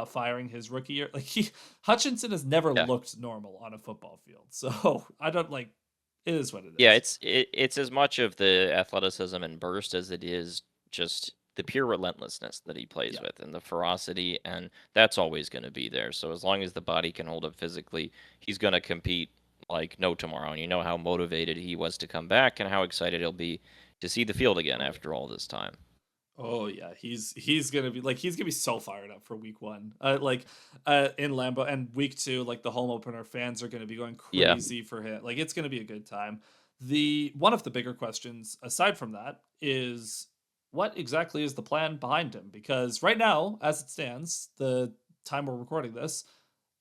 firing his rookie year. Like Hutchinson has never Yeah. looked normal on a football field. So I don't like it is what it Yeah, is. it's as much of the athleticism and burst as it is just the pure relentlessness that he plays Yeah. with and the ferocity, and that's always going to be there. So as long as the body can hold up physically, he's going to compete like no tomorrow. And you know how motivated he was to come back and how excited he'll be to see the field again Oh yeah. after all this time. Oh yeah, he's gonna be like he's gonna be so fired up for week one. In Lambeau and week two, like the home opener, fans are gonna be going Yeah. crazy for him. Like it's gonna be a good time. The one of the bigger questions aside from that is what exactly is the plan behind him? Because right now, as it stands, the time we're recording this,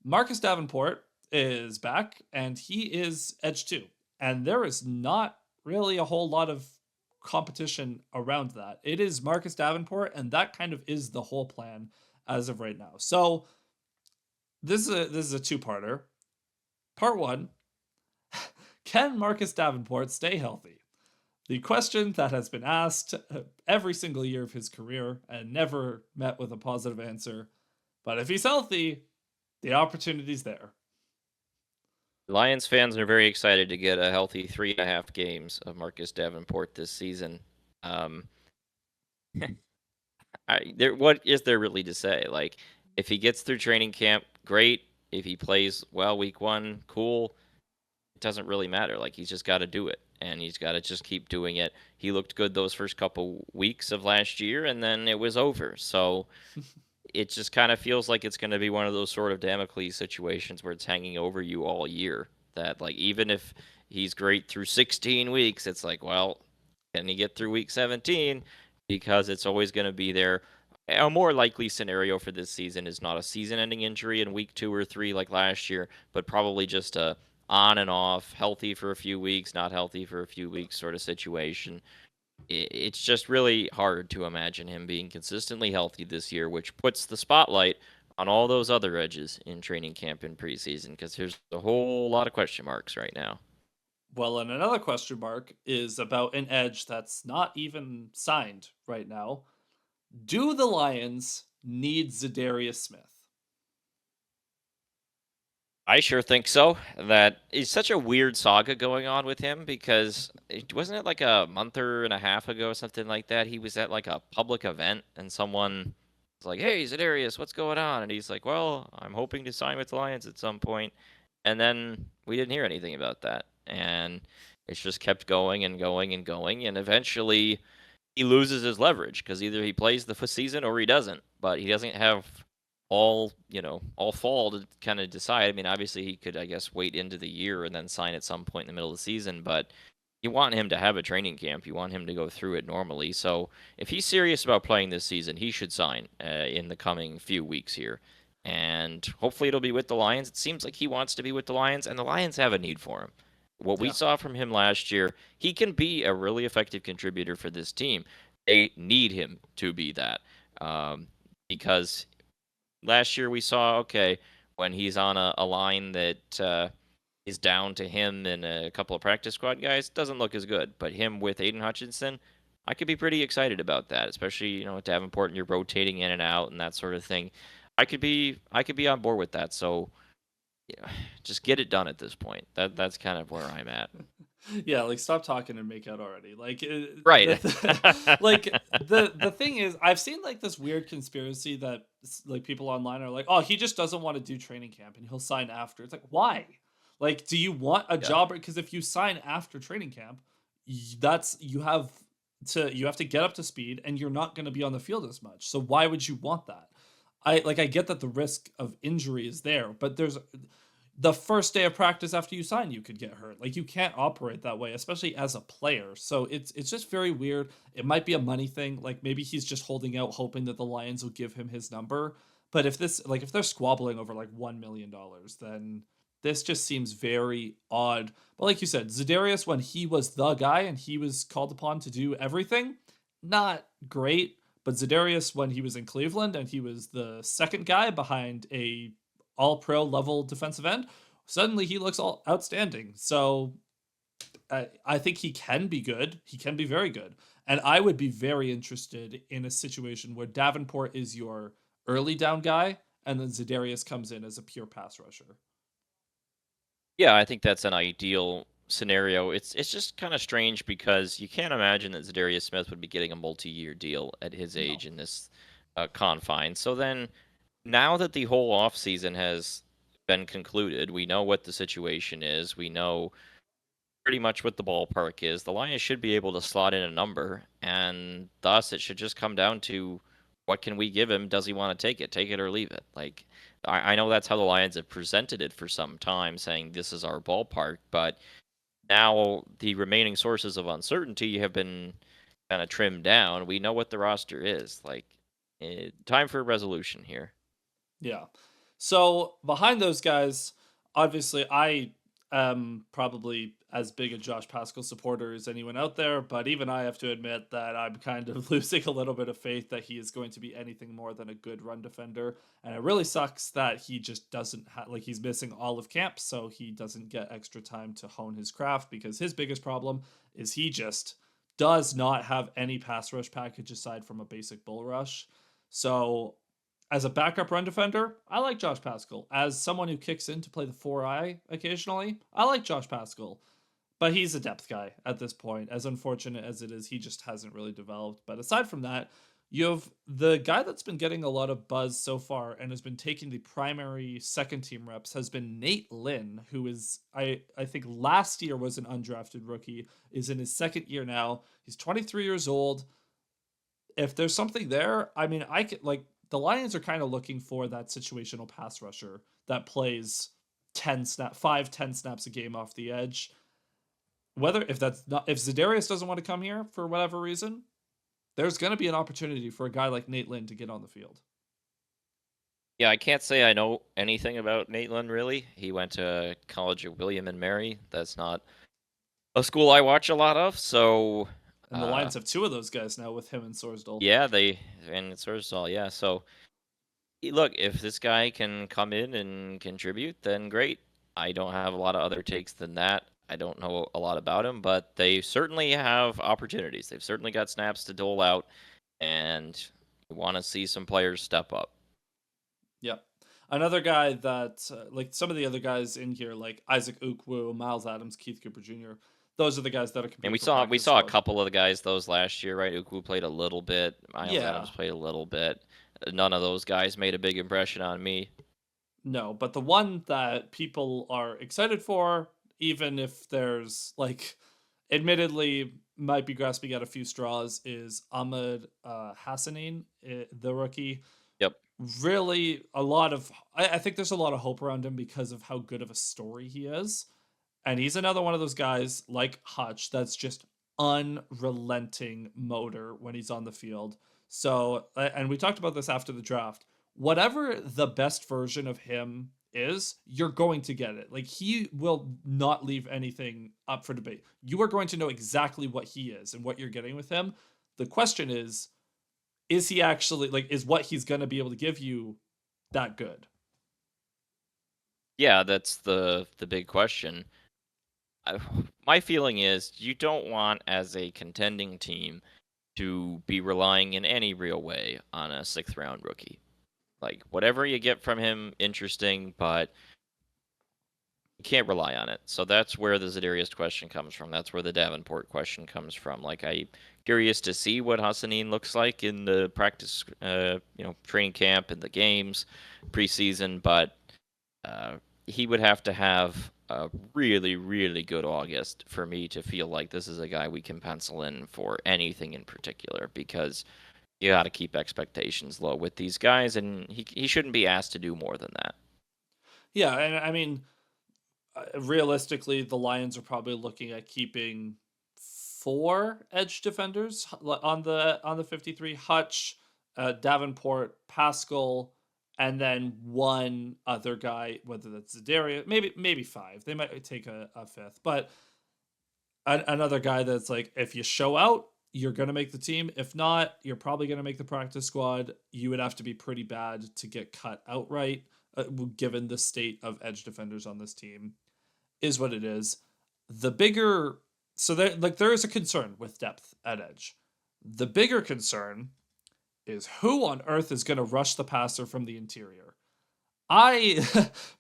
Marcus Davenport is back and he is edge two. And there is not really a whole lot of competition around that. It is Marcus Davenport, and that kind of is the whole plan as of right now. So this is a two-parter. Part one: can Marcus Davenport stay healthy? The question that has been asked every single year of his career and never met with a positive answer. But if he's healthy, the opportunity's there. Lions fans are very excited to get a healthy 3.5 games of Marcus Davenport this season. Um, what is there really to say? Like, if he gets through training camp, great. If he plays well week one, cool. It doesn't really matter. Like, he's just got to do it, and he's got to just keep doing it. He looked good those first couple weeks of last year, and then it was over. So it just kind of feels like it's going to be one of those sort of Damocles situations where it's hanging over you all year. That, like, even if he's great through 16 weeks, it's like, well, can he get through week 17? Because it's always going to be there. A more likely scenario for this season is not a season-ending injury in week 2 or 3 like last year, but probably just a on and off, healthy for a few weeks, not healthy for a few weeks sort of situation. It's just really hard to imagine him being consistently healthy this year, which puts the spotlight on all those other edges in training camp and preseason because there's a whole lot of question marks right now. Well, and another question mark is about an edge that's not even signed right now. Do the Lions need Zadarius Smith? I sure think so. That is such a weird saga going on with him because wasn't it like a month or and a half ago, something like that? He was at like a public event and someone was like, "Hey, Zadarius, what's going on?" And he's like, "Well, I'm hoping to sign with the Lions at some point." And then we didn't hear anything about that, and it's just kept going and going and going, and eventually he loses his leverage because either he plays the season or he doesn't. But he doesn't have all fall to kind of decide. I mean, obviously he could, I guess, wait into the year and then sign at some point in the middle of the season. But you want him to have a training camp. You want him to go through it normally. So if he's serious about playing this season, he should sign in the coming few weeks here. And hopefully it'll be with the Lions. It seems like he wants to be with the Lions, and the Lions have a need for him. What we Yeah. saw from him last year, he can be a really effective contributor for this team. They need him to be that because last year we saw, okay, when he's on a line that is down to him and a couple of practice squad guys, doesn't look as good. But him with Aiden Hutchinson, I could be pretty excited about that, especially with Davenport and you're rotating in and out and that sort of thing. I could be on board with that. So just get it done at this point. That's kind of where I'm at. Yeah, like stop talking and make out already. Right. Like the thing is, I've seen like this weird conspiracy that like people online are like, oh, he just doesn't want to do training camp and he'll sign after. It's like, why? Like, do you want a Yeah. job? Because if you sign after training camp, that's you have to get up to speed and you're not going to be on the field as much. So why would you want that? I get that the risk of injury is there, but the first day of practice after you sign, you could get hurt. Like you can't operate that way, especially as a player. So it's just very weird. It might be a money thing. Like maybe he's just holding out, hoping that the Lions will give him his number. But if they're squabbling over like $1 million, then this just seems very odd. But like you said, Zedarius, when he was the guy and he was called upon to do everything, not great. But Zedarius, when he was in Cleveland and he was the second guy behind a all pro level defensive end, suddenly he looks all outstanding. So I think he can be good. He can be very good. And I would be very interested in a situation where Davenport is your early down guy and then Zedarius comes in as a pure pass rusher. Yeah, I think that's an ideal scenario. It's just kind of strange because you can't imagine that Zadarius Smith would be getting a multi-year deal at his No. age in this confine. So then, now that the whole offseason has been concluded, we know what the situation is. We know pretty much what the ballpark is. The Lions should be able to slot in a number, and thus it should just come down to what can we give him? Does he want to take it or leave it? Like, I know that's how the Lions have presented it for some time, saying this is our ballpark, but now the remaining sources of uncertainty have been kind of trimmed down. We know what the roster is. Like, time for a resolution here. Yeah. So behind those guys, obviously, I am probably as big a Josh Pascal supporter as anyone out there, but even I have to admit that I'm kind of losing a little bit of faith that he is going to be anything more than a good run defender. And it really sucks that he just doesn't have, like, he's missing all of camp, so he doesn't get extra time to hone his craft because his biggest problem is he just does not have any pass rush package aside from a basic bull rush. So as a backup run defender, I like Josh Pascal. As someone who kicks in to play the 4i occasionally, I like Josh Pascal. But he's a depth guy at this point. As unfortunate as it is, he just hasn't really developed. But aside from that, you have the guy that's been getting a lot of buzz so far and has been taking the primary second team reps has been Nate Lynn, who is I think last year was an undrafted rookie, is in his second year now. He's 23 years old. If there's something there, I mean, I could like the Lions are kind of looking for that situational pass rusher that plays 5-10 snaps a game off the edge. Whether if that's not if Zedarius doesn't want to come here for whatever reason, there's going to be an opportunity for a guy like Nate Lynn to get on the field. Yeah, I can't say I know anything about Maitland really. He went to college at William and Mary. That's not a school I watch a lot of. So, And the Lions have two of those guys now with him and Sorsdal. yeah, they and it's sort of all yeah. So, look, if this guy can come in and contribute, then great. I don't have a lot of other takes than that. I don't know a lot about him, but they certainly have opportunities. They've certainly got snaps to dole out, and we want to see some players step up. Yep. Another guy that, like some of the other guys in here, like Isaac Ukwu, Miles Adams, Keith Cooper Jr., those are the guys that are And competing we for saw practice a squad. couple of the guys those last year, right? Uku played a little bit. Miles Yeah, Adams played a little bit. None of those guys made a big impression on me. no, but the one that people are excited for, even if there's like, admittedly, might be grasping at a few straws, is Ahmed Hassanin, the rookie. Yep. Really, I think there's a lot of hope around him because of how good of a story he is. And he's another one of those guys like Hutch that's just unrelenting motor when he's on the field. So, and we talked about this after the draft. Whatever the best version of him is, you're going to get it. Like, he will not leave anything up for debate. You are going to know exactly what he is and what you're getting with him. The question is he actually, like, is what he's going to be able to give you that good? Yeah, that's the big question. My feeling is you don't want as a contending team to be relying in any real way on a sixth round rookie. Like whatever you get from him, interesting, but you can't rely on it. So that's where the Zadarius question comes from. That's where the Davenport question comes from. Like I'm curious to see what Hassanin looks like in the practice, training camp and the games, preseason. But he would have to have a really, really good August for me to feel like this is a guy we can pencil in for anything in particular because you got to keep expectations low with these guys, and he shouldn't be asked to do more than that. Yeah, and I mean, realistically, the Lions are probably looking at keeping 4 edge defenders on the 53. Hutch, Davenport, Pascal, and then one other guy, whether that's Za'Darius, maybe 5. They might take a fifth, but another guy that's like, if you show out, you're going to make the team. If not, you're probably going to make the practice squad. You would have to be pretty bad to get cut outright, given the state of edge defenders on this team, is what it is. The bigger, so there is a concern with depth at edge. The bigger concern is who on earth is going to rush the passer from the interior.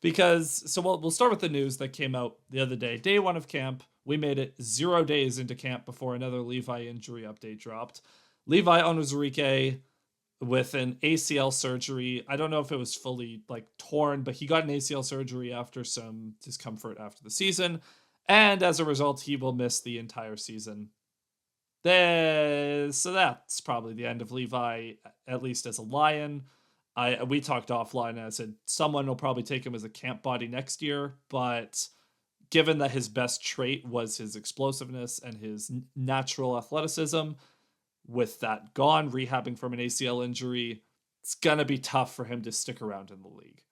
Because so we'll start with the news that came out the other day. Day 1 of camp, we made it 0 days into camp before another Levi injury update dropped. Levi Onwuzurike with an ACL surgery. I don't know if it was fully like torn, but he got an ACL surgery after some discomfort after the season, and as a result, he will miss the entire season. So that's probably the end of Levi, at least as a Lion. We talked offline, and I said someone will probably take him as a camp body next year, but given that his best trait was his explosiveness and his natural athleticism, with that gone, rehabbing from an ACL injury, it's gonna be tough for him to stick around in the league.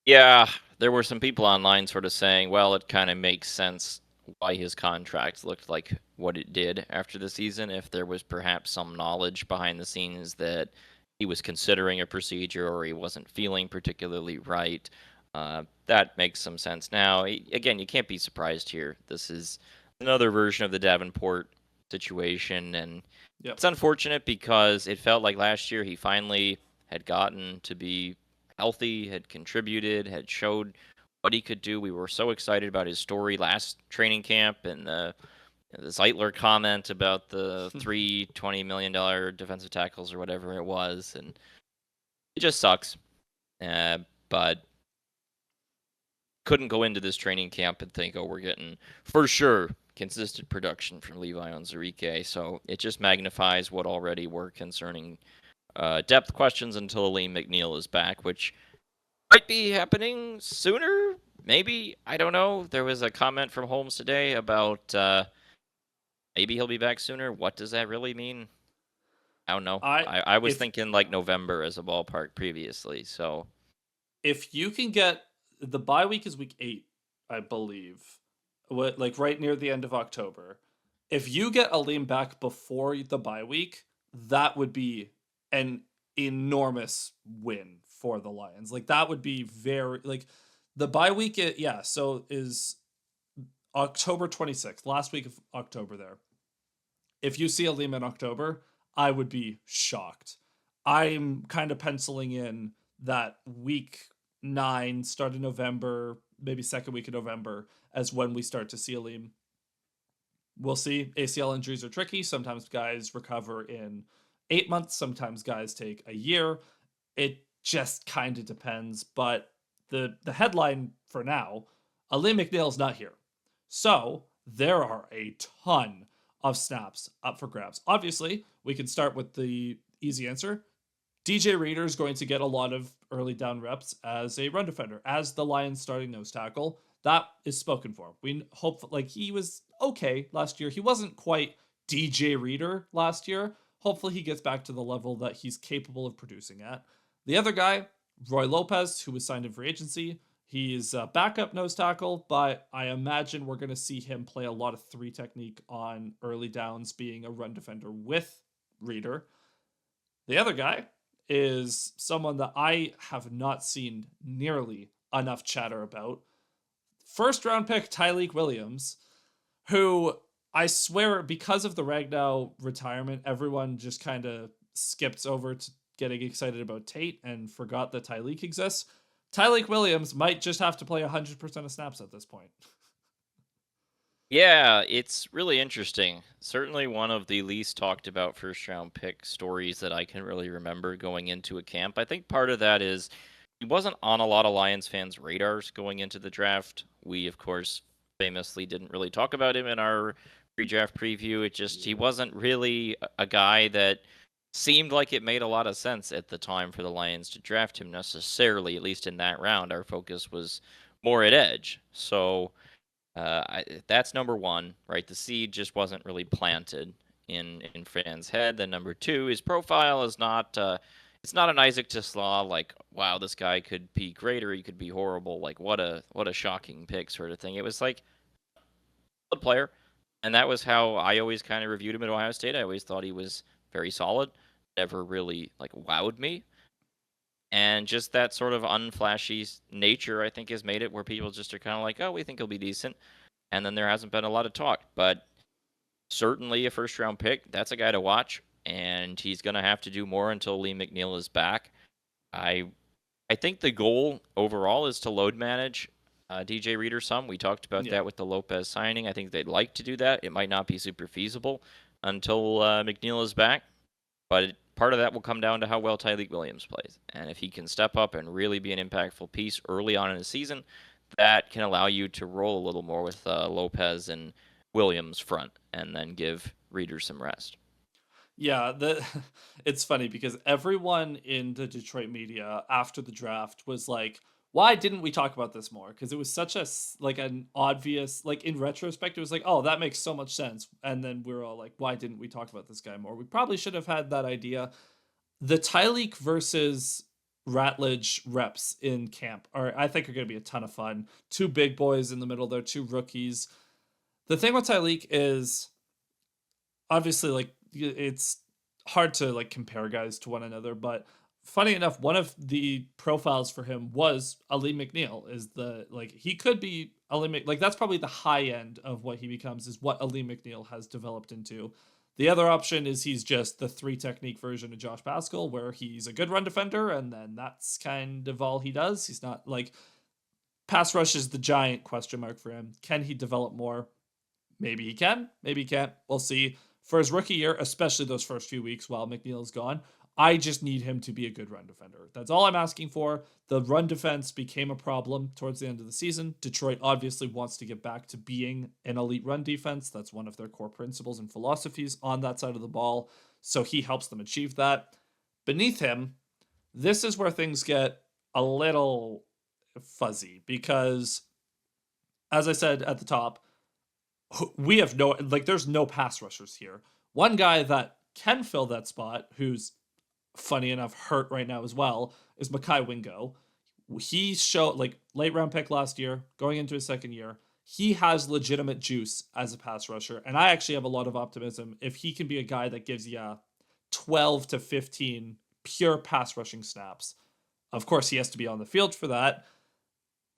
Yeah, there were some people online sort of saying, well, it kind of makes sense why his contract looked like what it did after the season, if there was perhaps some knowledge behind the scenes that he was considering a procedure or he wasn't feeling particularly right. That makes some sense now. Again, you can't be surprised here. This is another version of the Davenport situation, and Yep. it's unfortunate because it felt like last year he finally had gotten to be healthy, had contributed, had showed what he could do. We were so excited about his story last training camp and the Zeitler comment about the three $20 million defensive tackles or whatever it was, and it just sucks. But couldn't go into this training camp and think, oh, we're getting for sure consistent production from Levi Onwuzurike. So it just magnifies what already were concerning depth questions until Aleem McNeil is back, which might be happening sooner. Maybe, I don't know. There was a comment from Holmes today about maybe he'll be back sooner. What does that really mean? I don't know. I was thinking like November as a ballpark previously. So if you can get the bye week is week 8, I believe, like right near the end of October. If you get Aleem back before the bye week, that would be an enormous win for the Lions. Like that would be very like the bye week. So is October 26th, last week of October. There, if you see Aleem in October, I would be shocked. I'm kind of penciling in that week 9, start of November, maybe second week of November, as when we start to see Aleem. We'll see. ACL injuries are tricky. Sometimes guys recover in 8 months. Sometimes guys take a year. It just kind of depends. But the headline for now, Aleem McNeil's not here. So there are a ton of snaps up for grabs. Obviously, we can start with the easy answer. DJ Reader is going to get a lot of early down reps as a run defender, as the Lions starting nose tackle. That is spoken for. We hope, like, he was okay last year. He wasn't quite DJ Reader last year. Hopefully he gets back to the level that he's capable of producing at. The other guy, Roy Lopez, who was signed in free agency, he's a backup nose tackle, but I imagine we're going to see him play a lot of 3 technique on early downs, being a run defender with Reader. The other guy is someone that I have not seen nearly enough chatter about. First round pick Tyleik Williams, who I swear, because of the Ragnow retirement, everyone just kind of skipped over to getting excited about Tate and forgot that Tyleik exists. Tyleik Williams might just have to play 100% of snaps at this point. yeah, it's really interesting. Certainly one of the least talked about first round pick stories that I can really remember going into a camp. I think part of that is he wasn't on a lot of Lions fans' radars going into the draft. We, of course, famously didn't really talk about him in our pre-draft preview. He wasn't really a guy that seemed like it made a lot of sense at the time for the Lions to draft him necessarily, at least in that round. Our focus was more at edge. So that's number one, right? The seed just wasn't really planted in fans' head. Then number two, his profile is not. It's not an Isaac Tisla like, wow, this guy could be great or he could be horrible. Like, what a shocking pick sort of thing. It was like a player, and that was how I always kind of reviewed him at Ohio State. I always thought he was very solid. Never really like wowed me, and just that sort of unflashy nature, I think, has made it where people just are kind of like, oh, we think he'll be decent, and then there hasn't been a lot of talk. But certainly a first round pick. That's a guy to watch, and he's going to have to do more until Lee McNeil is back. I I think the goal overall is to load manage DJ Reader some. We talked about Yeah. that with the Lopez signing. I think they'd like to do that. It might not be super feasible until McNeil is back, but part of that will come down to how well Tyreek Williams plays. And if he can step up and really be an impactful piece early on in the season, that can allow you to roll a little more with Lopez and Williams front and then give Reader some rest. Yeah, it's funny because everyone in the Detroit media after the draft was like, "Why didn't we talk about this more?" Because it was such like an obvious, like in retrospect, it was like, "Oh, that makes so much sense." And then we're all like, "Why didn't we talk about this guy more? We probably should have had that idea." The Tyleek versus Ratledge reps in camp are, I think, are going to be a ton of fun. Two big boys in the middle there, two rookies. The thing with Tyleek is obviously like it's hard to like compare guys to one another, but funny enough, one of the profiles for him was Ali McNeil. Is the like he could be Ali like that's probably the high end of what he becomes is what Ali McNeil has developed into. The other option is he's just the three technique version of Josh Pascal, where he's a good run defender, and then that's kind of all he does. He's not like pass rush is the giant question mark for him. Can he develop more? Maybe he can, maybe he can't. We'll see. For his rookie year, especially those first few weeks while McNeil is gone, I just need him to be a good run defender. That's all I'm asking for. The run defense became a problem towards the end of the season. Detroit obviously wants to get back to being an elite run defense. That's one of their core principles and philosophies on that side of the ball. So he helps them achieve that. Beneath him, this is where things get a little fuzzy because, as I said at the top, we have no like there's no pass rushers here. One guy that can fill that spot, who's funny enough hurt right now as well, is Makai Wingo. He showed like late round pick last year, going into his second year. He has legitimate juice as a pass rusher, and I actually have a lot of optimism if he can be a guy that gives you 12 to 15 pure pass rushing snaps. Of course, he has to be on the field for that.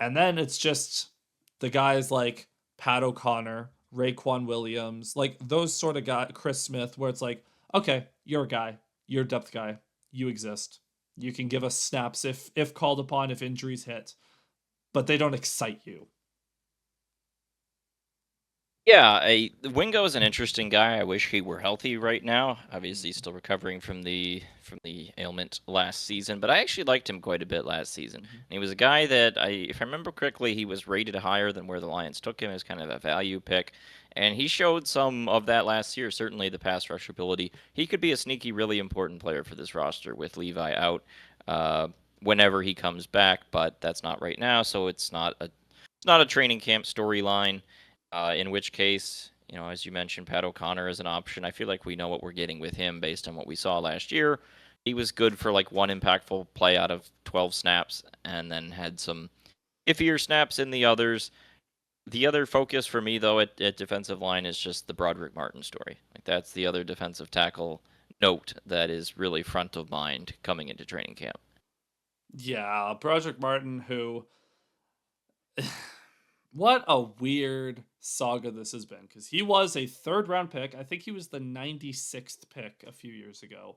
And then it's just the guys like Pat O'Connor, Raekwon Williams, like those sort of guys, Chris Smith, where it's like, okay, you're a guy, you're a depth guy, you exist. You can give us snaps if called upon, if injuries hit, but they don't excite you. Yeah, Wingo is an interesting guy. I wish he were healthy right now. Obviously, he's still recovering from the ailment last season, but I actually liked him quite a bit last season. Mm-hmm. And he was a guy that if I remember correctly, he was rated higher than where the Lions took him as kind of a value pick, and he showed some of that last year. Certainly, the pass rush ability. He could be a sneaky, really important player for this roster with Levi out whenever he comes back, but that's not right now, so it's not a training camp storyline. In which case, as you mentioned, Pat O'Connor is an option. I feel like we know what we're getting with him based on what we saw last year. He was good for like one impactful play out of 12 snaps and then had some iffier snaps in the others. The other focus for me, though, at defensive line is just the Broderick Martin story. Like that's the other defensive tackle note that is really front of mind coming into training camp. Yeah, Broderick Martin, who what a weird saga this has been because he was a third round pick. I think he was the 96th pick a few years ago.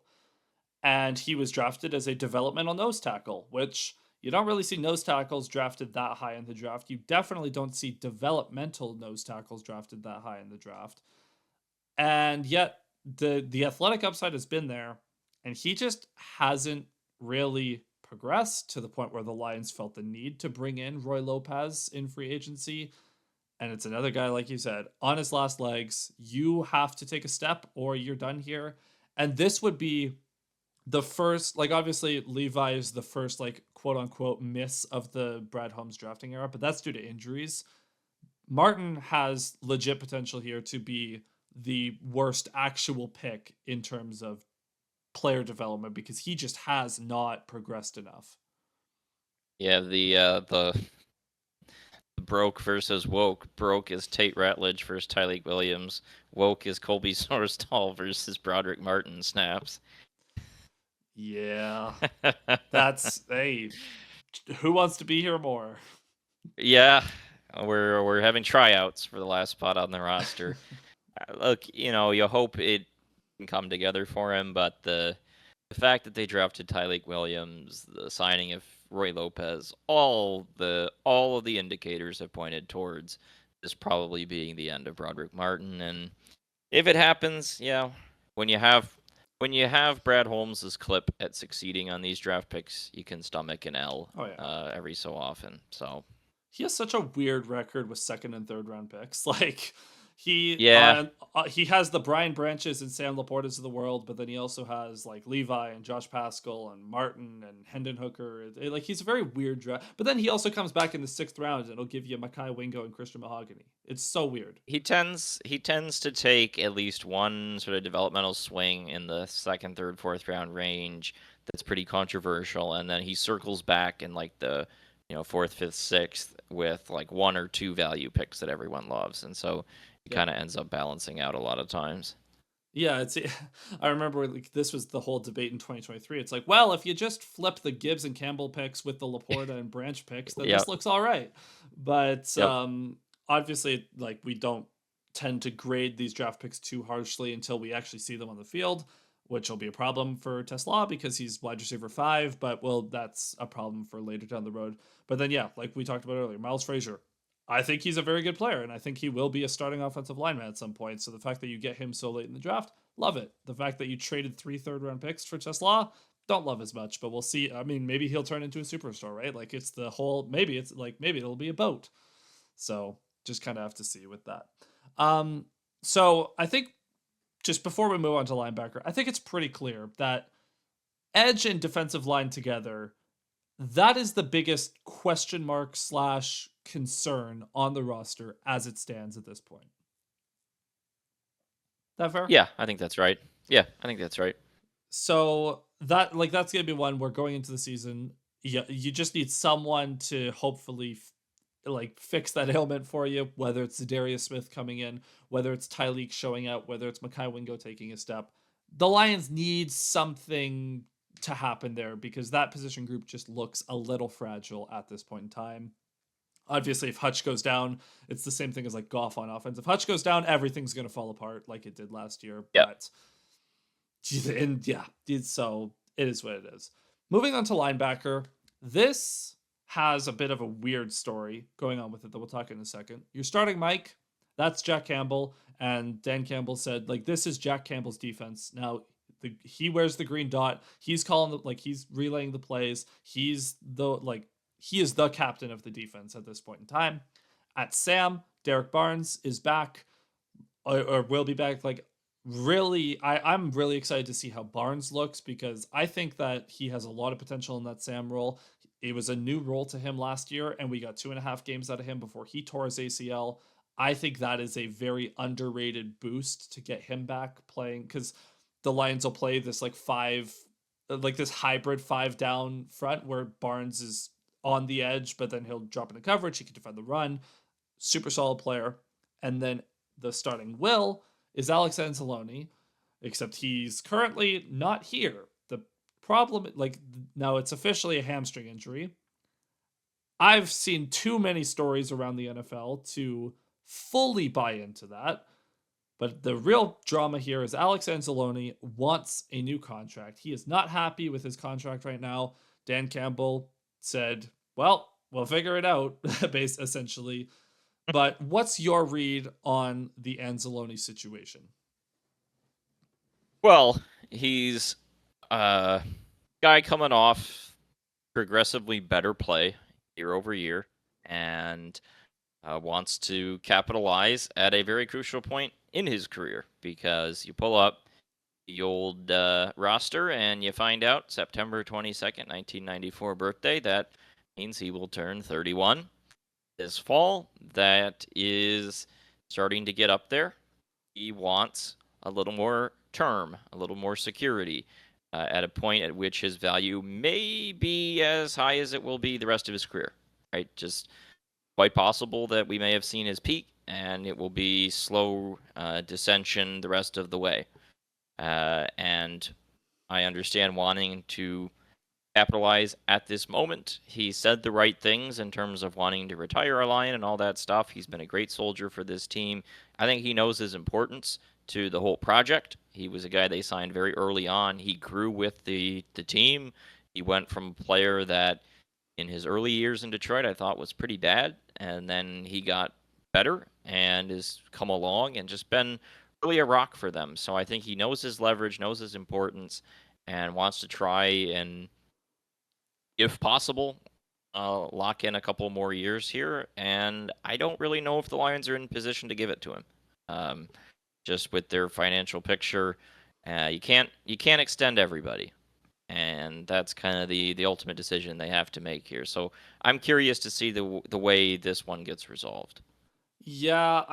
And he was drafted as a developmental nose tackle, which you don't really see nose tackles drafted that high in the draft. You definitely don't see developmental nose tackles drafted that high in the draft. And yet the athletic upside has been there, and he just hasn't really progressed to the point where the Lions felt the need to bring in Roy Lopez in free agency. And it's another guy, like you said, on his last legs. You have to take a step or you're done here. And this would be the first, like obviously Levi is the first like quote unquote miss of the Brad Holmes drafting era, but that's due to injuries. Martin has legit potential here to be the worst actual pick in terms of player development because he just has not progressed enough. Yeah, the broke versus woke. Broke is Tate Ratledge versus Tyreek Williams. Woke is Colby Sorsdal versus Broderick Martin snaps. Yeah. That's hey, who wants to be here more? Yeah, we're having tryouts for the last spot on the roster. Look, you hope it can come together for him, but the fact that they drafted Tyreek Williams, the signing of Roy Lopez, all of the indicators have pointed towards this probably being the end of Broderick Martin. And if it happens, yeah, when you have Brad Holmes' clip at succeeding on these draft picks, you can stomach an L Oh yeah. every so often. So He has such a weird record with second and third round picks. Like yeah, he has the Brian Branches and Sam Laportas of the world, but then he also has like Levi and Josh Pascal and Martin and Hendon Hooker. Like he's a very weird draft. But then he also comes back in the sixth round and it'll give you Makai Wingo and Christian Mahogany. It's so weird. he tends to take at least one sort of developmental swing in the second, third, fourth round range that's pretty controversial, and then he circles back in like the fourth, fifth, sixth with like one or two value picks that everyone loves, and so it Yeah. kind of ends up balancing out a lot of times. Yeah, it's. I remember like this was the whole debate in 2023. It's like, well, if you just flip the Gibbs and Campbell picks with the Laporta and Branch picks, then this Yep. looks all right. But Yep. obviously, like we don't tend to grade these draft picks too harshly until we actually see them on the field, which will be a problem for Tesla because he's wide receiver 5. But well, that's a problem for later down the road. But then yeah, like we talked about earlier, Miles Frazier, I think he's a very good player, and I think he will be a starting offensive lineman at some point. So the fact that you get him so late in the draft, love it. The fact that you traded 3 third round picks for Tesla, don't love as much, but we'll see. I mean, maybe he'll turn into a superstar, right? Like it's the whole maybe it's like maybe it'll be a boat. So just kind of have to see with that. Um, so I think just before we move on to linebacker, I think it's pretty clear that edge and defensive line together, that is the biggest question mark slash concern on the roster as it stands at this point. That fair? Yeah, I think that's right. Yeah, I think that's right. So that's gonna be one where going into the season, yeah, you just need someone to hopefully like fix that ailment for you. Whether it's Zadarius Smith coming in, whether it's Tyleek showing out, whether it's Makai Wingo taking a step, the Lions need something to happen there because that position group just looks a little fragile at this point in time. Obviously, if Hutch goes down, it's the same thing as like Goff on offense. If Hutch goes down, everything's going to fall apart like it did last year. Yep. But, and yeah, so it is what it is. Moving on to linebacker, this has a bit of a weird story going on with it that we'll talk in a second. You're starting Mike, that's Jack Campbell, and Dan Campbell said, like, this is Jack Campbell's defense. Now, he wears the green dot. He's calling the, like, he's relaying the plays. He's the, like, he is the captain of the defense at this point in time. At Sam, Derek Barnes is back or will be back. Like, really, I'm really excited to see how Barnes looks because I think that he has a lot of potential in that Sam role. It was a new role to him last year, and we got 2.5 games out of him before he tore his ACL. I think that is a very underrated boost to get him back playing because the Lions will play this like this hybrid 5 down front where Barnes is on the edge, but then he'll drop into coverage. He can defend the run. Super solid player. And then the starting will is Alex Anzalone, except he's currently not here. The problem, like, now it's officially a hamstring injury. I've seen too many stories around the NFL to fully buy into that. But the real drama here is Alex Anzalone wants a new contract. He is not happy with his contract right now. Dan Campbell said, well, we'll figure it out, based essentially. But what's your read on the Anzalone situation? Well, he's a guy coming off progressively better play year over year, and wants to capitalize at a very crucial point in his career because you pull up the old roster, and you find out September 22nd, 1994 birthday. That means he will turn 31 this fall. That is starting to get up there. He wants a little more term, a little more security, at a point at which his value may be as high as it will be the rest of his career. Right? Just quite possible that we may have seen his peak, and it will be slow dissension the rest of the way. And I understand wanting to capitalize at this moment. He said the right things in terms of wanting to retire a Lion and all that stuff. He's been a great soldier for this team. I think he knows his importance to the whole project. He was a guy they signed very early on. He grew with the team. He went from a player that in his early years in Detroit I thought was pretty bad, and then he got better and has come along and just been really a rock for them. So I think he knows his leverage, knows his importance, and wants to try and, if possible, lock in a couple more years here. And I don't really know if the Lions are in position to give it to him. Um, just with their financial picture, you can't extend everybody, and that's kind of the ultimate decision they have to make here. So I'm curious to see the way this one gets resolved. Yeah,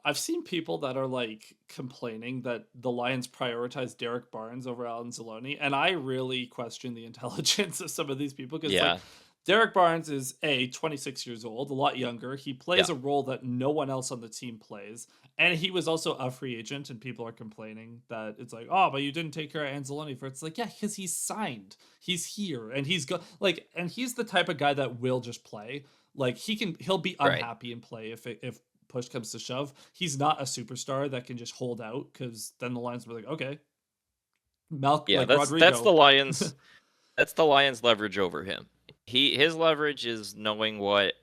I've seen people that are like complaining that the Lions prioritize Derek Barnes over Alan Zaloni, and I really question the intelligence of some of these people because like Yeah, Derek Barnes is 26 years old, a lot younger. He yeah, plays a role that no one else on the team plays, and he was also a free agent. And people are complaining that it's like, oh, but you didn't take care of Anzalone for it's like, yeah, because he's signed, he's here, and and he's the type of guy that will just play. Like he'll be right. unhappy and play if push comes to shove. He's not a superstar that can just hold out because then the Lions will be like, okay, Yeah, like that's the Rodrigo. Lions. That's the Lions' leverage over him. His leverage is knowing what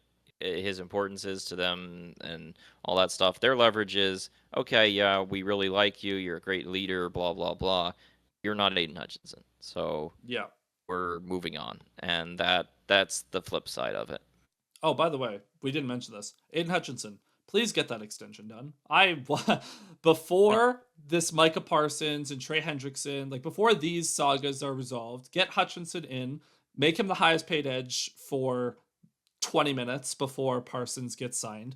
his importance is to them and all that stuff. Their leverage is, okay, yeah, we really like you. You're a great leader. Blah blah blah. You're not Aiden Hutchinson, so Yeah. we're moving on. And that's the flip side of it. Oh, by the way, we didn't mention this. Aiden Hutchinson, please get that extension done. Yeah. Before this Micah Parsons and Trey Hendrickson, like before these sagas are resolved, get Hutchinson in, make him the highest paid edge for 20 minutes before Parsons gets signed.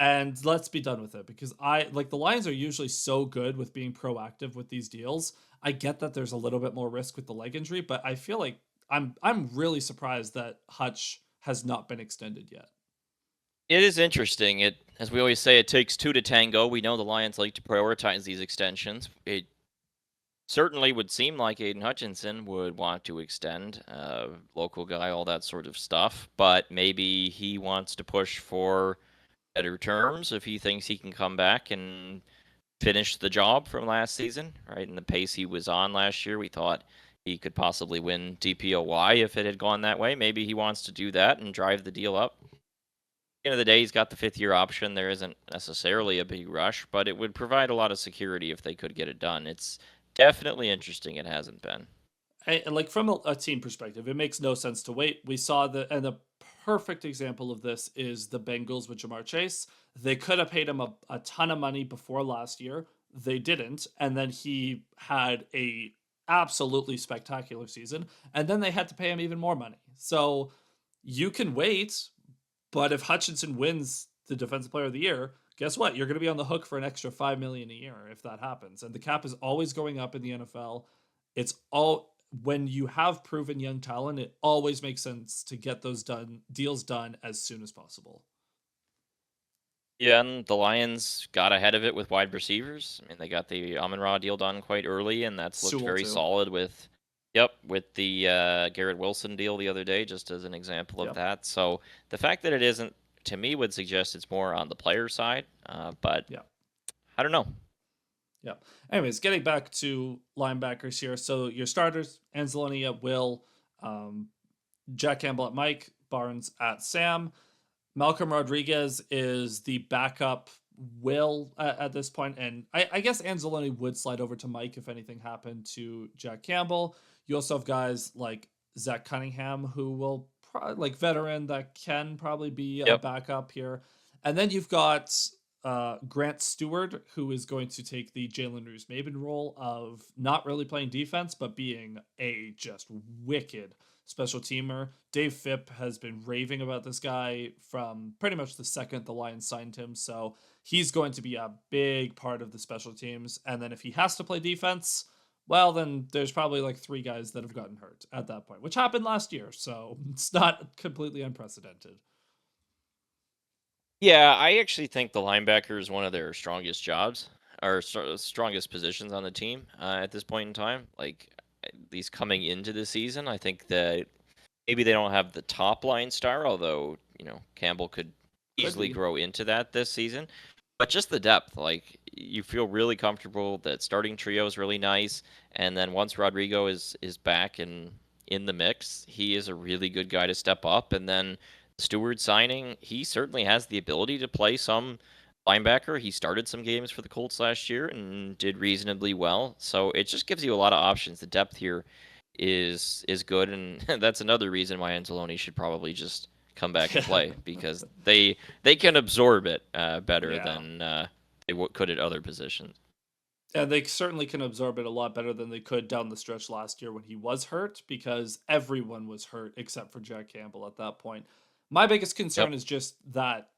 And let's be done with it because I like the Lions are usually so good with being proactive with these deals. I get that there's a little bit more risk with the leg injury, but I feel like I'm really surprised that Hutch has not been extended yet. It is interesting. It, as we always say, it takes two to tango. We know the Lions like to prioritize these extensions. It certainly would seem like Aiden Hutchinson would want to extend, local guy, all that sort of stuff. But maybe he wants to push for better terms if he thinks he can come back and finish the job from last season, right? And the pace he was on last year, we thought he could possibly win DPOY if it had gone that way. Maybe he wants to do that and drive the deal up. At the end of the day, he's got the fifth-year option. There isn't necessarily a big rush, but it would provide a lot of security if they could get it done. It's definitely interesting. It hasn't been. And like from a team perspective, it makes no sense to wait. We saw the perfect example of this is the Bengals with Jamar Chase. They could have paid him a ton of money before last year. They didn't, and then he had a absolutely spectacular season, and then they had to pay him even more money. So you can wait, but if Hutchinson wins the Defensive Player of the Year, guess what? You're going to be on the hook for an extra 5 million a year if that happens. And the cap is always going up in the NFL. It's all when you have proven young talent, it always makes sense to get those deals done as soon as possible. Yeah, and the Lions got ahead of it with wide receivers. I mean, they got the Amon-Ra deal done quite early, and that's looked Sewell very too. solid with, yep, with the Garrett Wilson deal the other day, just as an example of Yep. that. So the fact that it isn't, to me, would suggest it's more on the player side, but Yeah. I don't know. Yeah. Anyways, getting back to linebackers here. So your starters, Anzalone at Will, um, Jack Campbell at Mike, Barnes at Sam. Malcolm Rodriguez is the backup Will at this point, and I guess Anzalone would slide over to Mike if anything happened to Jack Campbell. You also have guys like Zach Cunningham, who will like veteran that can probably be a Yep. backup here, and then you've got Grant Stewart, who is going to take the Jalen Roos-Maben role of not really playing defense, but being a just wicked special teamer. Dave Phipp has been raving about this guy from pretty much the second the Lions signed him, so he's going to be a big part of the special teams. And then if he has to play defense, well, then there's probably like 3 guys that have gotten hurt at that point, which happened last year, so it's not completely unprecedented. Yeah, I actually think the linebacker is one of their strongest jobs or strongest positions on the team at this point in time. Like, at least coming into the season, I think that maybe they don't have the top line star, although, Campbell could Could easily be. grow into that this season. But just the depth, like you feel really comfortable. That starting trio is really nice, and then once Rodrigo is back and in the mix, he is a really good guy to step up. And then Stewart signing, he certainly has the ability to play some linebacker. He started some games for the Colts last year and did reasonably well. So it just gives you a lot of options. The depth here is good, and that's another reason why Anzalone should probably just come back and Yeah. play, because they can absorb it better Yeah. than they could at other positions. And they certainly can absorb it a lot better than they could down the stretch last year when he was hurt, because everyone was hurt except for Jack Campbell at that point. My biggest Yep. concern is just that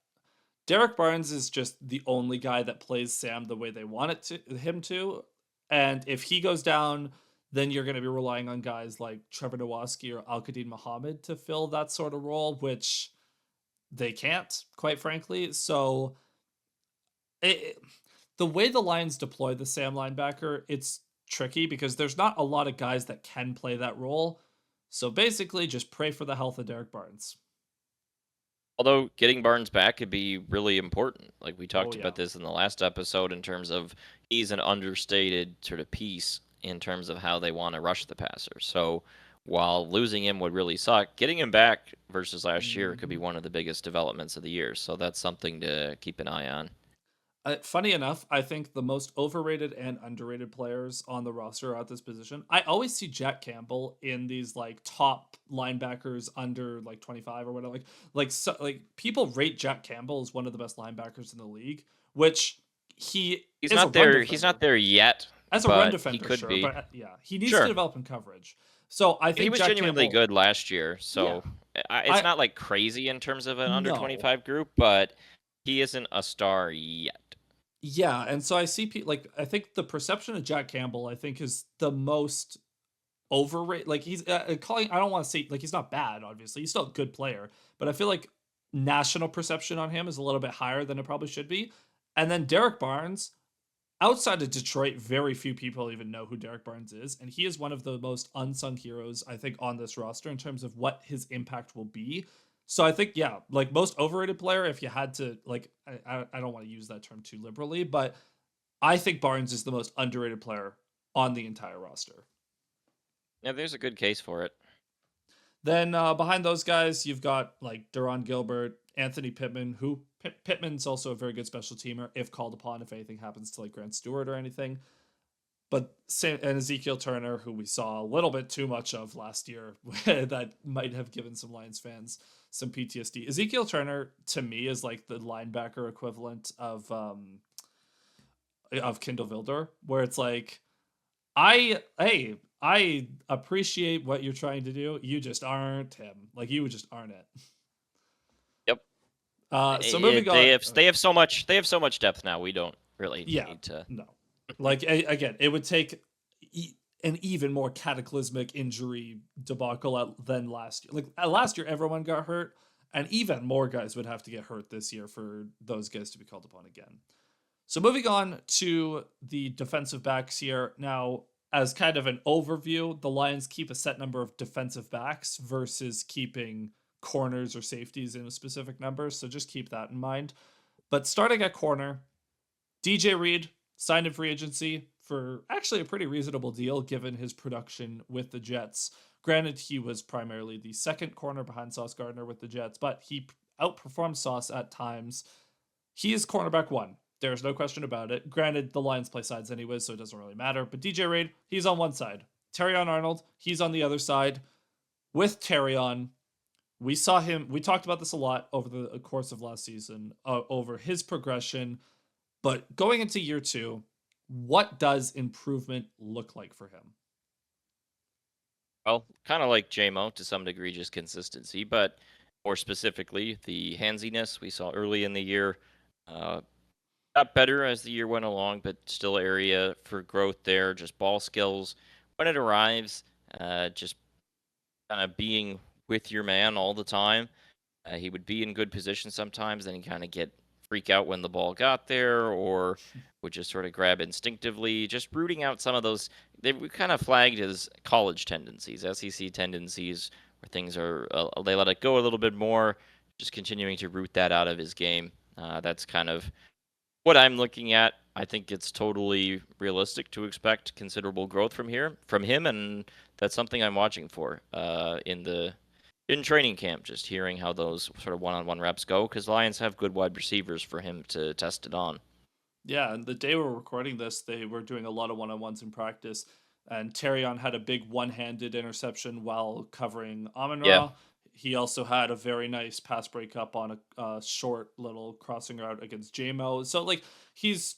Derek Barnes is just the only guy that plays Sam the way they want him to. And if he goes down, then you're going to be relying on guys like Trevor Nowaski or Al Qadim Muhammad to fill that sort of role, which they can't, quite frankly. So it, the way the Lions deploy the Sam linebacker, it's tricky because there's not a lot of guys that can play that role. So basically, just pray for the health of Derek Barnes. Although getting Barnes back could be really important. Like we Oh, talked yeah. about this in the last episode in terms of he's an understated sort of piece in terms of how they want to rush the passer. So while losing him would really suck, getting him back versus last year could be Mhm. one of the biggest developments of the year. So that's something to keep an eye on. Funny enough, I think the most overrated and underrated players on the roster are at this position. I always see Jack Campbell in these like top linebackers under like 25 or whatever. Like people rate Jack Campbell as one of the best linebackers in the league, which he He's is a not run there. He's defender. not there yet, As a run but he defender, could sure, be. but yeah, he needs to Sure. develop in coverage. So I He think was Jack genuinely Campbell, good last year, yeah, so it's I not like crazy in terms of an under no, 25 group, but he isn't a star yet. yeah, and so I see like I think the perception of Jack Campbell, I think, is the most overrated. Like he's calling. I don't want to say like he's not bad. Obviously, he's still a good player, but I feel like national perception on him is a little bit higher than it probably should be. And then Derek Barnes, outside of Detroit, very few people even know who Derek Barnes is, and he is one of the most unsung heroes I think on this roster in terms of what his impact will be. So I think, yeah, like most overrated player, if you had to like, I don't want to use that term too liberally, but I think Barnes is the most underrated player on the entire roster. Yeah, there's a good case for it. Then behind those guys, you've got like Duron Gilbert, Anthony Pittman, who Pittman's also a very good special teamer if called upon, if anything happens to like Grant Stewart or anything. But and Ezekiel Turner, who we saw a little bit too much of last year, that might have given some Lions fans some PTSD. Ezekiel Turner to me is like the linebacker equivalent of Kindle Wilder, where it's like I appreciate what you're trying to do. You just aren't him. Like you just aren't it. Yep. So moving They on. have they have so much depth now. We don't really Yeah, need to. no. Like again, it would take an even more cataclysmic injury debacle than last year. Like last year, everyone got hurt, and even more guys would have to get hurt this year for those guys to be called upon again. So moving on to the defensive backs here. Now, as kind of an overview, the Lions keep a set number of defensive backs versus keeping corners or safeties in a specific number. So just keep that in mind. But starting at corner, DJ Reed signed in free agency for actually a pretty reasonable deal given his production with the Jets. Granted, he was primarily the second corner behind Sauce Gardner with the Jets, but he outperformed Sauce at times. He is cornerback one. There's no question about it. Granted, the Lions play sides anyways, so it doesn't really matter. But DJ Reed, he's on one side. Terrion Arnold, he's on the other side. With Terrion, We saw him. We talked about this a lot over the course of last season, over his progression. But going into year two, what does improvement look like for him? Well, kind of like JMO to some degree, just consistency, but more specifically, the handsiness we saw early in the year uh, got better as the year went along, but still area for growth there. Just ball skills when it arrives, just kind of being with your man all the time. He would be in good position sometimes, then he kind of get freak out when the ball got there, or would just sort of grab instinctively. Just rooting out some of those they were kind of flagged as college tendencies, SEC tendencies, where things are they let it go a little bit more. Just continuing to root that out of his game. That's kind of what I'm looking at. I think it's totally realistic to expect considerable growth from him, and that's something I'm watching for in training camp. Just hearing how those sort of one-on-one reps go, because Lions have good wide receivers for him to test it on. Yeah, and the day we're recording this, they were doing a lot of one-on-ones in practice, and Terrion had a big one-handed interception while covering Yeah, Amon-Ra. He also had a very nice pass breakup on a short little crossing route against JMO. So like he's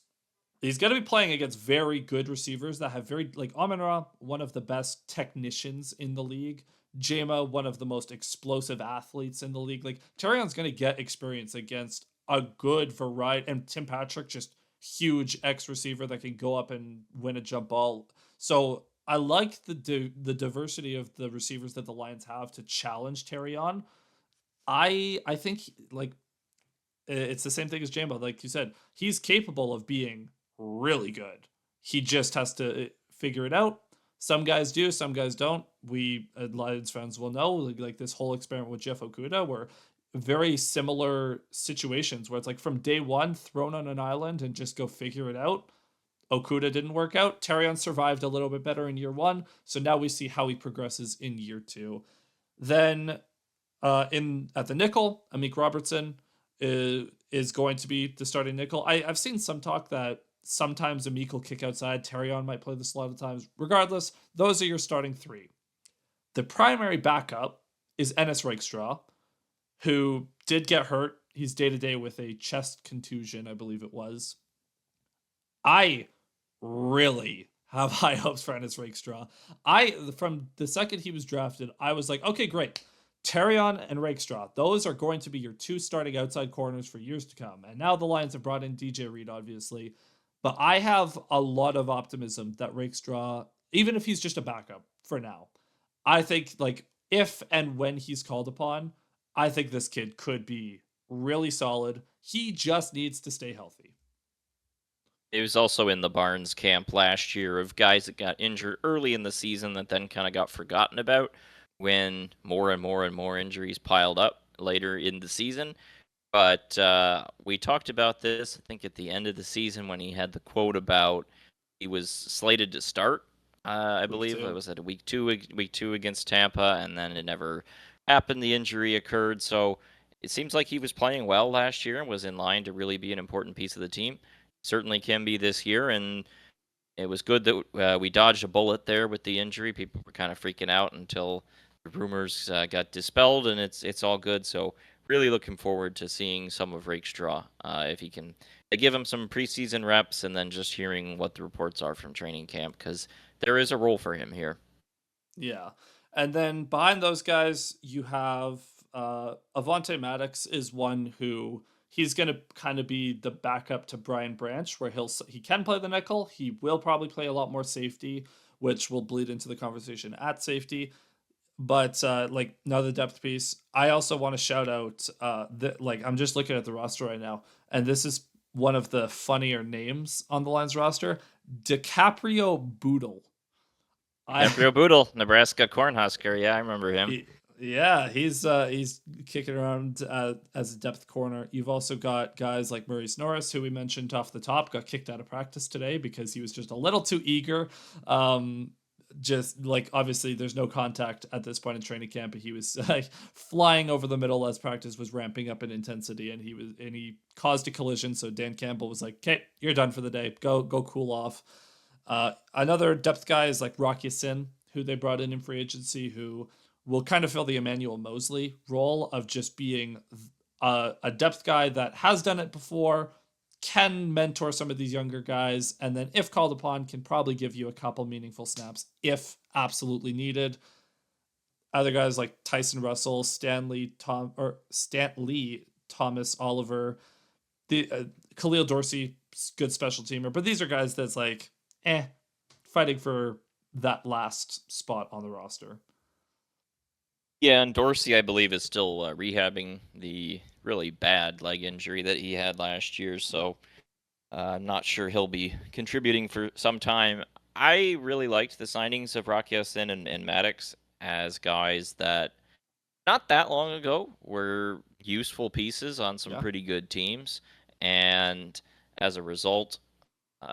he's going to be playing against very good receivers that have very like Amon-Ra, one of the best technicians in the league. Jama, one of the most explosive athletes in the league. Like Terrion's going to get experience against a good variety, and Tim Patrick, just huge X receiver that can go up and win a jump ball. So I like the diversity of the receivers that the Lions have to challenge Terrion. I think like it's the same thing as Jambo. Like you said, he's capable of being really good. He just has to figure it out. Some guys do, some guys don't. We Lions fans will know, like this whole experiment with Jeff Okuda, were very similar situations where it's like from day one, thrown on an island and just go figure it out. Okuda didn't work out. Terrion survived a little bit better in year one, so now we see how he progresses in year two. Then in at the nickel, Amik Robertson is going to be the starting nickel. I've seen some talk that sometimes Amik will kick outside. Terrion might play the slot at times. Regardless, those are your starting three. The primary backup is Ennis Rakestraw, who did get hurt. He's day to day with a chest contusion, I believe it was. I really have high hopes for Ennis Rakestraw. From the second he was drafted, I was like, okay, great. Terrion and Rakestraw, those are going to be your two starting outside corners for years to come. And now the Lions have brought in DJ Reed, obviously. But I have a lot of optimism that Rakestraw, even if he's just a backup for now, I think like if and when he's called upon, I think this kid could be really solid. He just needs to stay healthy. it was also in the Barnes camp last year of guys that got injured early in the season that then kind of got forgotten about when more and more and more injuries piled up later in the season. But we talked about this, I think, at the end of the season when he had the quote about he was slated to start. I Week believe it two. was at week two against Tampa, and then it never happened. The injury occurred, so it seems like he was playing well last year and was in line to really be an important piece of the team. Certainly can be this year, and it was good that we dodged a bullet there with the injury. People were kind of freaking out until the rumors got dispelled, and it's all good. So really looking forward to seeing some of Rakestraw if he can give him some preseason reps, and then just hearing what the reports are from training camp, because there is a role for him here. Yeah. And then behind those guys, you have Avante Maddox is one who he's going to kind of be the backup to Brian Branch, where he can play the nickel. He will probably play a lot more safety, which will bleed into the conversation at safety. But like another depth piece, I also want to shout out like I'm just looking at the roster right now, and this is one of the funnier names on the Lions roster, DiCaprio Boodle. I Gabriel Boodle, Nebraska Cornhusker. Yeah, I remember him. Yeah, he's kicking around as a depth corner. You've also got guys like Maurice Norris, who we mentioned off the top, got kicked out of practice today because he was just a little too eager. Just like obviously there's no contact at this point in training camp, but he was flying over the middle as practice was ramping up in intensity, and he caused a collision. So Dan Campbell was like, "Okay, you're done for the day. Go cool off." Another depth guy is like Rocky Sin, who they brought in free agency, who will kind of fill the Emmanuel Mosley role of just being a depth guy that has done it before, can mentor some of these younger guys, and then if called upon, can probably give you a couple meaningful snaps if absolutely needed. Other guys like Tyson Russell, Stanley Thomas Oliver, the Khalil Dorsey, good special teamer, but these are guys that's like, fighting for that last spot on the roster. Yeah, and Dorsey, I believe, is still rehabbing the really bad leg injury that he had last year, so I'm not sure he'll be contributing for some time. I really liked the signings of Rock Ya-Sin and Maddox as guys that not that long ago were useful pieces on some pretty good teams, and as a result,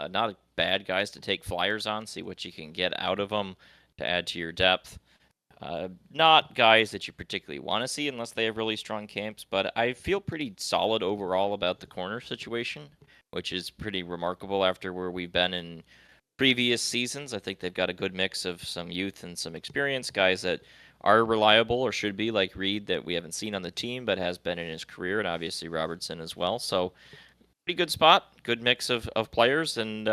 not bad guys to take flyers on, see what you can get out of them to add to your depth. Not guys that you particularly want to see unless they have really strong camps, but I feel pretty solid overall about the corner situation, which is pretty remarkable after where we've been in previous seasons. I think they've got a good mix of some youth and some experience, guys that are reliable or should be, like Reed, that we haven't seen on the team but has been in his career, and obviously Robertson as well. So pretty good spot, good mix of players, and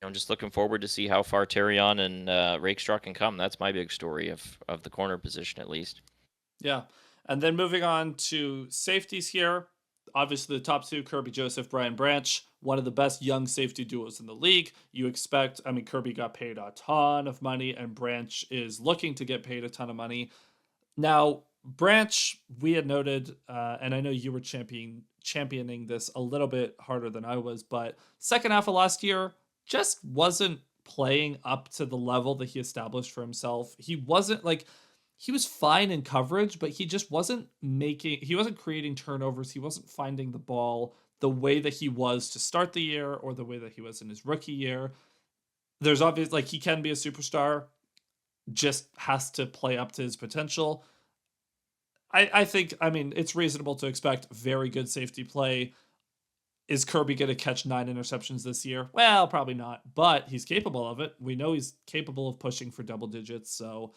I'm just looking forward to see how far Terrion and Rakestraw can come. That's my big story of the corner position, at least. Yeah. And then moving on to safeties here. Obviously, the top two, Kirby Joseph, Brian Branch, one of the best young safety duos in the league. You expect, I mean, Kirby got paid a ton of money, and Branch is looking to get paid a ton of money. Now, Branch, we had noted, and I know you were championing this a little bit harder than I was, but second half of last year just wasn't playing up to the level that he established for himself. He wasn't like he was fine in coverage, but he just he wasn't creating turnovers. He wasn't finding the ball the way that he was to start the year or the way that he was in his rookie year. There's obvious like he can be a superstar, just has to play up to his potential. I think, I mean, it's reasonable to expect very good safety play. Is Kirby going to catch 9 interceptions this year? Well, probably not, but he's capable of it. We know he's capable of pushing for double digits, so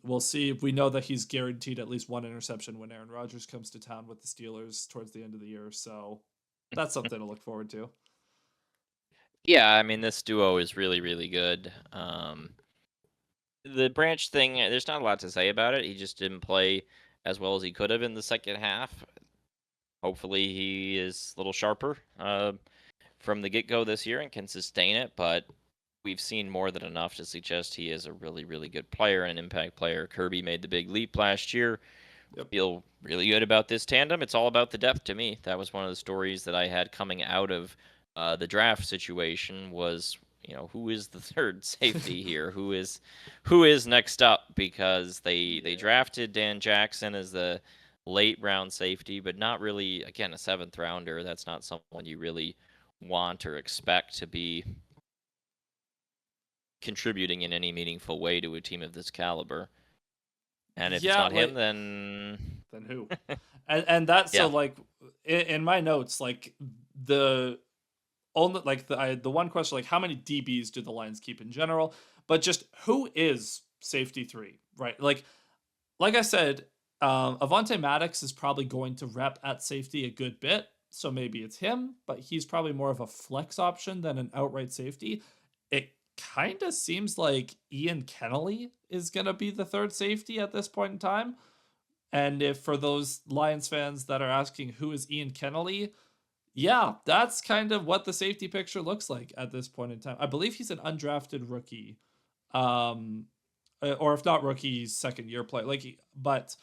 we'll see. We know that he's guaranteed at least 1 interception when Aaron Rodgers comes to town with the Steelers towards the end of the year, so that's something to look forward to. Yeah, I mean, this duo is really, really good. The Branch thing, there's not a lot to say about it. He just didn't play as well as he could have in the second half. Hopefully he is a little sharper from the get-go this year and can sustain it, but we've seen more than enough to suggest he is a really, really good player and an impact player. Kirby made the big leap last year. Yep. Feel really good about this tandem. It's all about the depth to me. That was one of the stories that I had coming out of the draft situation was, who is the third safety here? Who is next up? Because they drafted Dan Jackson as the late round safety, but not really, again, a 7th rounder. That's not someone you really want or expect to be contributing in any meaningful way to a team of this caliber. And if it's not him, then who? and that's so like in my notes, like the only like the one question, like how many DBs do the Lions keep in general, but just who is safety 3, right? Like I said, Avonte Maddox is probably going to rep at safety a good bit, so maybe it's him, but he's probably more of a flex option than an outright safety. It kind of seems like Ian Kennelly is going to be the third safety at this point in time. And if for those Lions fans that are asking who is Ian Kennelly, yeah, that's kind of what the safety picture looks like at this point in time. I believe he's an undrafted rookie. Or if not rookie, second year play. But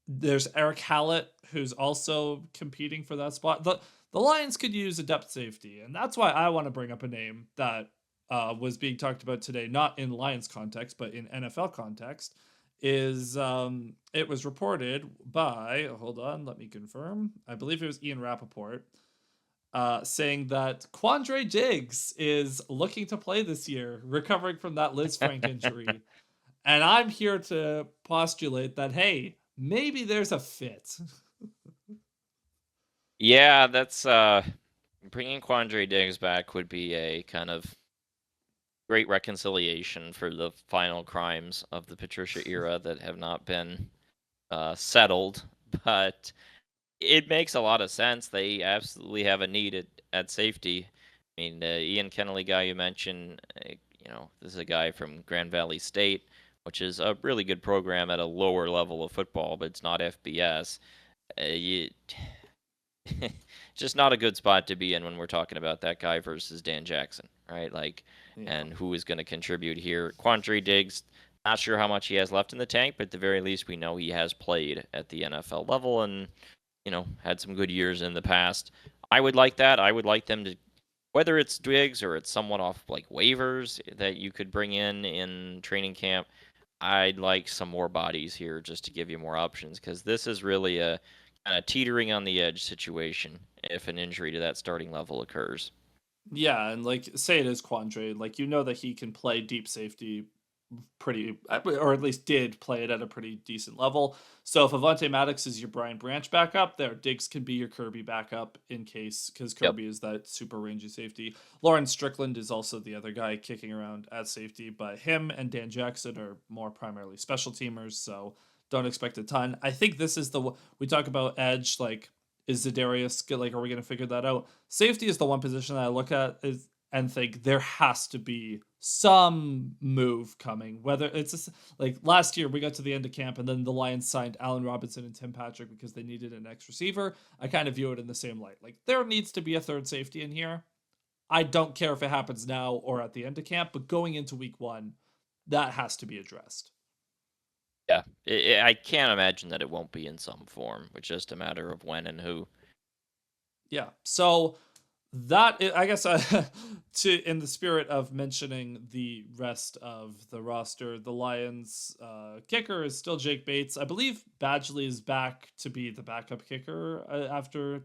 there's Eric Hallett, who's also competing for that spot. The Lions could use a depth safety, and that's why I want to bring up a name that was being talked about today, not in Lions context, but in NFL context, is it was reported by, hold on, let me confirm. I believe it was Ian Rappaport, saying that Quandre Diggs is looking to play this year, recovering from that Liz Frank injury. And I'm here to postulate that, hey, maybe there's a fit. Yeah, that's bringing Quandre Diggs back would be a kind of great reconciliation for the final crimes of the Patricia era that have not been settled, but it makes a lot of sense. They absolutely have a need at safety. I mean, Ian Kennelly guy you mentioned, this is a guy from Grand Valley State, which is a really good program at a lower level of football, but it's not FBS. You, just not a good spot to be in when we're talking about that guy versus Dan Jackson, right? Like, Yeah. and who is going to contribute here? Quandre Diggs, not sure how much he has left in the tank, but at the very least, we know he has played at the NFL level and, had some good years in the past. I would like that. I would like them to, whether it's Diggs or it's someone off like waivers that you could bring in training camp. I'd like some more bodies here just to give you more options because this is really a kind of teetering on the edge situation if an injury to that starting level occurs. Yeah, and like say it is Quandre, like that he can play deep safety pretty, or at least did play it at a pretty decent level. So if Avonte Maddox is your Brian Branch backup, there Diggs can be your Kirby backup in case because Yep. Kirby is that super rangy safety. Lawrence Strickland is also the other guy kicking around at safety, but him and Dan Jackson are more primarily special teamers, so don't expect a ton. I think this is we talk about edge like. Is Za'Darius good? Like, are we going to figure that out? Safety is the one position that I look at and think there has to be some move coming. Whether it's just, like last year, we got to the end of camp and then the Lions signed Allen Robinson and Tim Patrick because they needed an X receiver. I kind of view it in the same light. Like there needs to be a third safety in here. I don't care if it happens now or at the end of camp, but going into week 1, that has to be addressed. Yeah. I can't imagine that it won't be in some form. It's just a matter of when and who. Yeah. So I guess to in the spirit of mentioning the rest of the roster, the Lions kicker is still Jake Bates. I believe Badgley is back to be the backup kicker after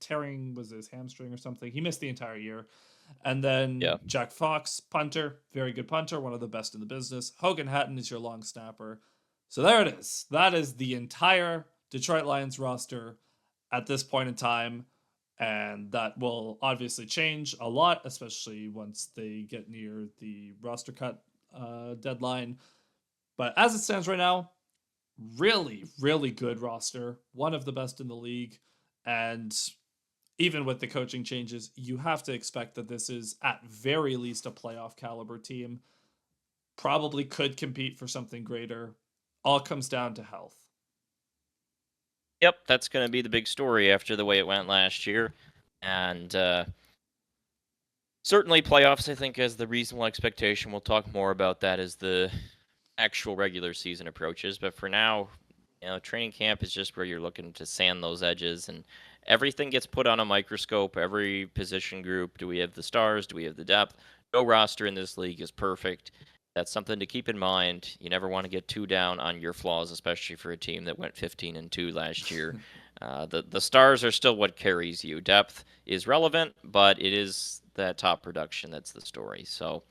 tearing was his hamstring or something. He missed the entire year. And then Yeah. Jack Fox, punter, very good punter, one of the best in the business. Hogan Hatton is your long snapper. So there it is. That is the entire Detroit Lions roster at this point in time. And that will obviously change a lot, especially once they get near the roster cut deadline. But as it stands right now, really, really good roster, one of the best in the league. And even with the coaching changes, you have to expect that this is at very least a playoff caliber team. Probably could compete for something greater. All comes down to health. Yep, that's going to be the big story after the way it went last year. And certainly playoffs, I think, as the reasonable expectation. We'll talk more about that as the actual regular season approaches. But for now, training camp is just where you're looking to sand those edges and everything gets put on a microscope. Every position group. Do we have the stars? Do we have the depth? No roster in this league is perfect. That's something to keep in mind. You never want to get too down on your flaws, especially for a team that went 15-2 last year. The stars are still what carries you. Depth is relevant, but it is that top production that's the story. So,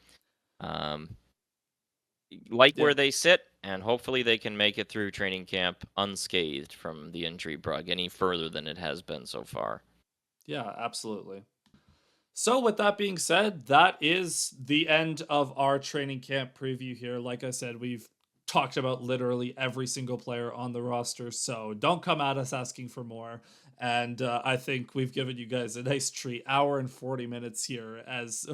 like Yeah. where they sit, and hopefully they can make it through training camp unscathed from the injury bug any further than it has been so far. Yeah, absolutely. So, with that being said, that is the end of our training camp preview here. Like I said, we've talked about literally every single player on the roster, so don't come at us asking for more. And I think we've given you guys a nice treat, hour and 40 minutes here,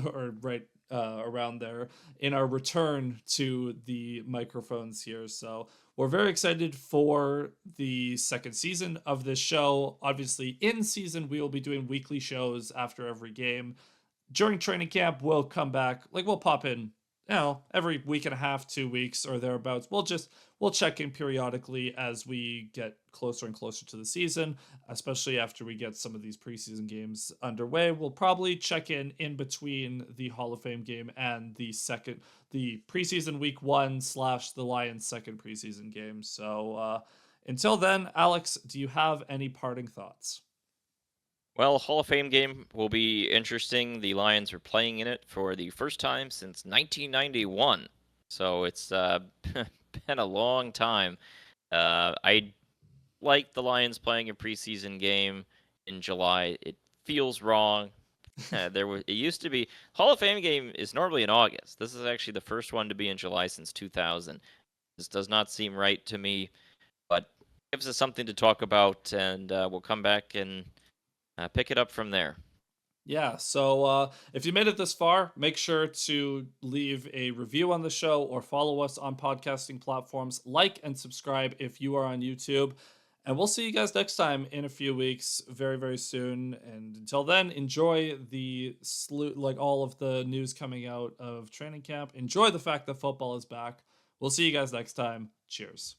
or right around there, in our return to the microphones here. So we're very excited for the second season of this show. Obviously, in season, we will be doing weekly shows after every game. During training camp, we'll come back, like we'll pop in, every week and a half, 2 weeks or thereabouts. We'll check in periodically as we get closer and closer to the season, especially after we get some of these preseason games underway. We'll probably check in between the Hall of Fame game and the preseason week 1 / the Lions' second preseason game. So until then, Alex, do you have any parting thoughts? Well, Hall of Fame game will be interesting. The Lions are playing in it for the first time since 1991. So it's been a long time. I like the Lions playing a preseason game in July. It feels wrong. It used to be Hall of Fame game is normally in August. This is actually the first one to be in July since 2000. This does not seem right to me, but gives us something to talk about, and we'll come back and pick it up from there. Yeah, so if you made it this far, make sure to leave a review on the show or follow us on podcasting platforms. Like and subscribe if you are on YouTube. And we'll see you guys next time in a few weeks, very, very soon. And until then, enjoy the like all of the news coming out of training camp. Enjoy the fact that football is back. We'll see you guys next time. Cheers.